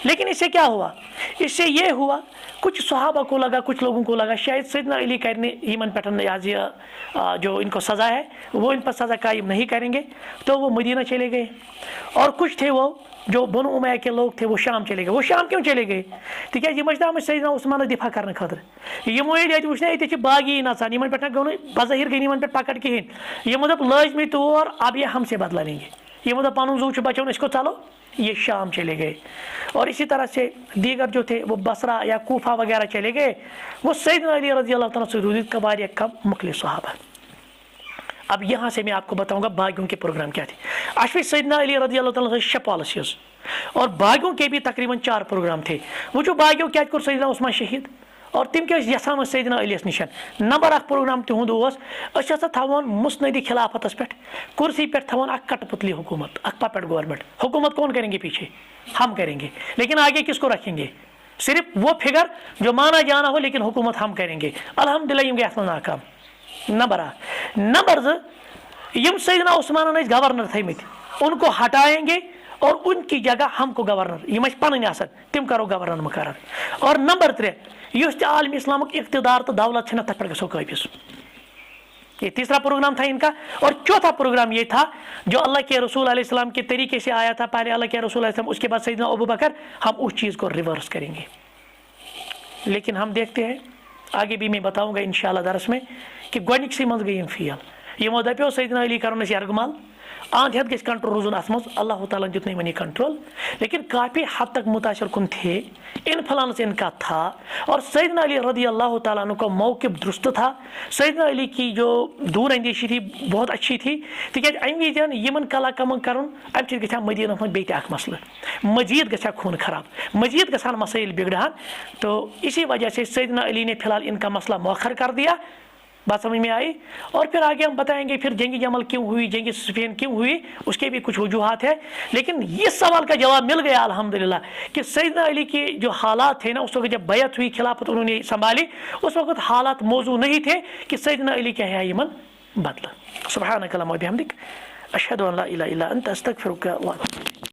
لیکن اس سے کیا ہوا اس سے یہ ہوا کچھ صحابہ کو لگا کچھ لوگوں کو لگا شاید سیدنا علی کرنے ایمن پیٹرن جو ان کو سزا ہے وہ ان پر سزا قائم نہیں کریں گے تو وہ مدینہ چلے گئے اور کچھ تھے وہ جو بنو امیہ کے لوگ تھے وہ شام چلے گئے وہ شام کیوں چلے گئے تکیازِ یم ٲسۍ درٛامٕتۍ سیدنا عثمانس دفاع کرنہٕ خٲطرٕ یمو ییٚلہِ اَتہِ وٕچھ نا ییٚتہِ چھِ باغی نژان یمن پٮ۪ٹھ گوٚو نہٕ بظٲہِر گٔے یمن پٮ۪ٹھ پکڑ کِہیٖنۍ یمو دوٚپ لٲزمی طور اب یہ ہم سے بدلا لیں گے یمو دوٚپ پنُن زوٗ چھُ بچاوُن أسۍ کو چلو یہ شام چلے گئے اور اسی طرح سے دیگر جو تھے وہ بصرہ یا کوفہ وغیرہ چلے گئے وہ سیدنا علی رضی اللہ تعالیٰ سے روزید کا واریاہ کم مخلص صحابہ اب یہاں سے میں آپ کو بتاؤں گا باغیوں کے پروگرام کیا تھے اشفی سیدنا علی رضی اللہ تعالیٰ سے 6 پالیسیز اور باغیوں کے بھی تقریباً 4 پروگرام تھے وہ جو باغیوں کیا کور سیدنا عثمان شہید اور تم کیا یژھان سیدنا علیس نشن نمبر 1 پروگرام تہند اس ہسا تھاون مسندی خلافتس پہ کرسی پہ تھاون اک کٹ پتلی حکومت اک پپٹ گورنمنٹ حکومت کون کریں گے پیچھے ہم کریں گے لیکن آگے کس کو رکھیں گے صرف وہ فگر جو مانا جانا ہو لیکن حکومت ہم کریں گے الحمدللہ یم گئے اتنا ناکام نمبر 1 نمبر 2 یم سیدنا عثمان گورنر تھمت ان کو ہٹائیں گے اور ان کی جگہ ہم کو گورنر یم پن آسن تم کرو گورنر مقرر اور نمبر 3 اس تہ عالم اسلام اقتدار تو دولت چھنا تک پر گھو قابض یہ تیسرا پروگرام تھا ان کا اور چوتھا پروگرام یہ تھا جو اللہ کے رسول علیہ السلام کے طریقے سے آیا تھا پہلے اللہ کے رسول علیہ السلام اس کے بعد سیدنا ابوبکر ہم اس چیز کو ریورس کریں گے لیکن ہم دیکھتے ہیں آگے بھی میں بتاؤں گا انشاءاللہ درس میں کہ گۄڈنِکسٕے منٛز گٔے یِم فیل یمو دپیو سیدنا علی کرون أسۍ یرغمال آند ہیت گژھِ کنٹرول روزُن اتھ منٛز اللہ تعالیٰ دیُت نہٕ یِمن یہِ کنٹرول لیکن کافی حد تک متاثر کن تھے انفلانس ان کا تھا اور سیدنا علی رضی اللہ تعالیٰ عنہ کا موقف درست تھا. سیدنا علی کی جو دور اندیشی تھی بہت اچھی تھی تکیازِ امہِ وِزِ یِمن کلا کمن کرُن امہِ سۭتۍ گژھِ ہا مدیٖنس منٛز بیٚیہِ تہِ اکھ مسلہٕ مزیٖد گژھِ ہا خوٗن خراب مزیٖد گژھان مسائل بگڑان تو اسی وجہ سے سیدنا علی نے فی الحال ان کا مسئلہ مؤخر کر دیا. بات سمجھ میں آئی. اور پھر آگے ہم بتائیں گے پھر جنگ جمل کیوں ہوئی جنگ صفین کیوں ہوئی اس کے بھی کچھ وجوہات ہیں لیکن اس سوال کا جواب مل گیا الحمدللہ کہ سیدنا علی کے جو حالات تھے نا اس وقت جب بیعت ہوئی خلافت انہوں نے سنبھالی اس وقت حالات موضوع نہیں تھے کہ سیدنا علی کا ہے ایمن بدلا. سبحانک اللہم و بحمدک اشہد ان لا الہ الا انت استغفرک و اتوب الیک.